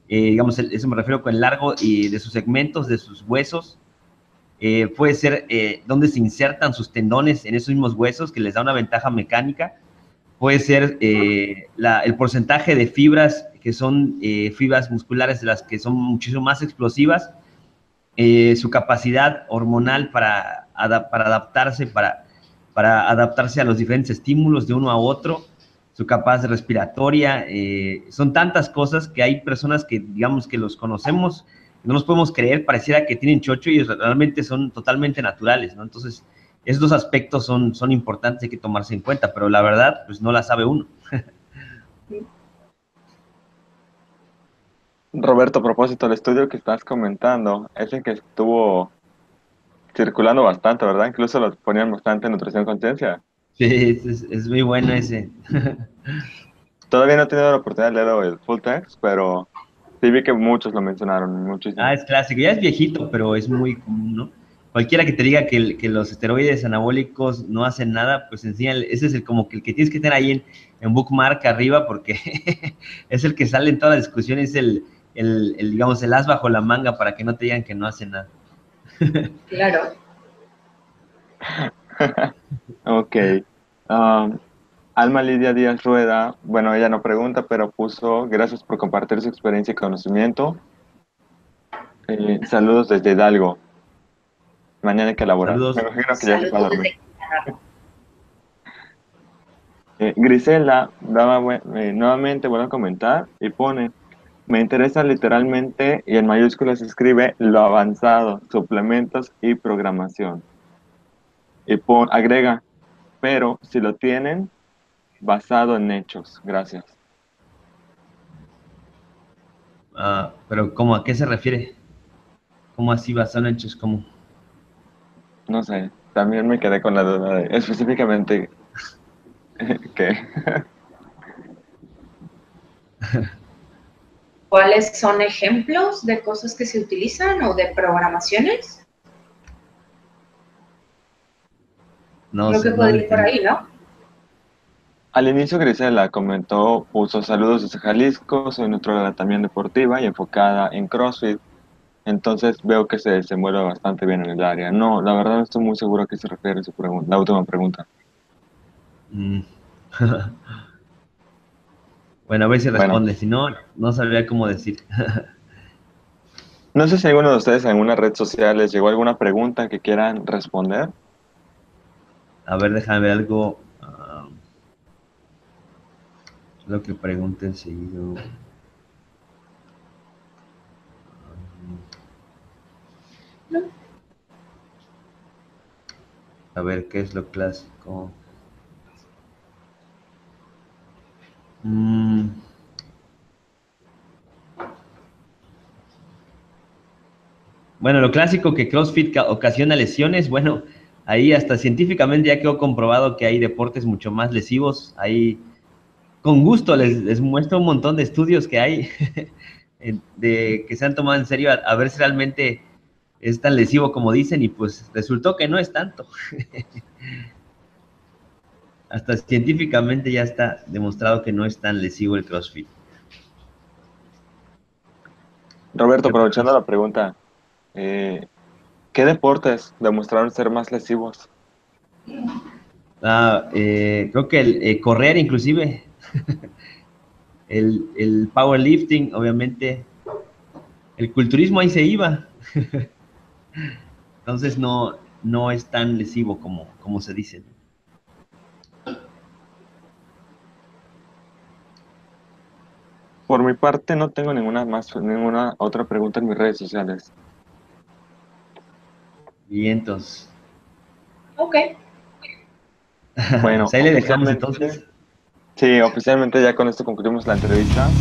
digamos, eso me refiero con el largo y de sus segmentos, de sus huesos. Puede ser donde se insertan sus tendones en esos mismos huesos, que les da una ventaja mecánica. Puede ser el porcentaje de fibras, que son fibras musculares de las que son muchísimo más explosivas, su capacidad hormonal para adaptarse a los diferentes estímulos de uno a otro, su capacidad respiratoria. Son tantas cosas que hay personas que, digamos, que los conocemos, no nos podemos creer, pareciera que tienen chocho y realmente son totalmente naturales, ¿no? Entonces, esos dos aspectos son importantes, hay que tomarse en cuenta, pero la verdad, pues no la sabe uno. Roberto, a propósito, el estudio que estás comentando, ese que estuvo circulando bastante, ¿verdad? Incluso lo ponían bastante en Nutrición Conciencia. Sí, es muy bueno ese. Todavía no he tenido la oportunidad de leer el full text, pero sí vi que muchos lo mencionaron, muchísimo. Es clásico, ya es viejito, pero es muy común, ¿no? Cualquiera que te diga que los esteroides anabólicos no hacen nada, pues enseña, ese es como que el que tienes que tener ahí en bookmark arriba, porque es el que sale en todas las discusiones, digamos, el as bajo la manga para que no te digan que no hacen nada. Claro. Ok. Alma Lidia Díaz Rueda, bueno, ella no pregunta, pero puso, gracias por compartir su experiencia y conocimiento. Saludos desde Hidalgo. Mañana hay que elaborar. Saludos. Me imagino que ya se va a dormir. Saludos. Grisela, nuevamente vuelve a comentar y pone, me interesa literalmente, y en mayúsculas se escribe, lo avanzado, suplementos y programación. Y agrega, pero si lo tienen, basado en hechos. Gracias. Pero ¿cómo? ¿A qué se refiere? ¿Cómo así basado en hechos? ¿Cómo? No sé, también me quedé con la duda de específicamente qué. ¿cuáles son ejemplos de cosas que se utilizan o de programaciones? No Creo sé, que no lo podría ir por entendí. ahí, ¿no? Al inicio Grisela comentó, puso saludos desde Jalisco, soy nutrióloga también deportiva y enfocada en CrossFit. Entonces veo que se desenvuelve bastante bien en el área. No, la verdad no estoy muy seguro a qué se refiere su pregunta, la última pregunta. Mm. Bueno, a ver si Bueno, responde. Si no, no sabría cómo decir. no sé si alguno de ustedes en alguna red social les llegó alguna pregunta que quieran responder. A ver, déjame ver algo. Lo que pregunten seguido. No. A ver, ¿qué es lo clásico? Mm, Bueno, lo clásico que CrossFit ocasiona lesiones, bueno, ahí hasta científicamente ya quedó comprobado que hay deportes mucho más lesivos. Ahí, con gusto, les muestro un montón de estudios que hay de que se han tomado en serio a ver si realmente es tan lesivo como dicen y pues resultó que no es tanto. Hasta científicamente ya está demostrado que no es tan lesivo el CrossFit. Roberto, ¿Qué aprovechando opinas? la pregunta, eh, ¿qué deportes demostraron ser más lesivos? Creo que el correr inclusive, el powerlifting, obviamente, el culturismo ahí se iba. Entonces no es tan lesivo como se dice. Por mi parte, no tengo ninguna otra pregunta en mis redes sociales. Vientos. Ok. Bueno, Pues ahí le dejamos oficialmente, entonces. sí, oficialmente ya con esto concluimos la entrevista.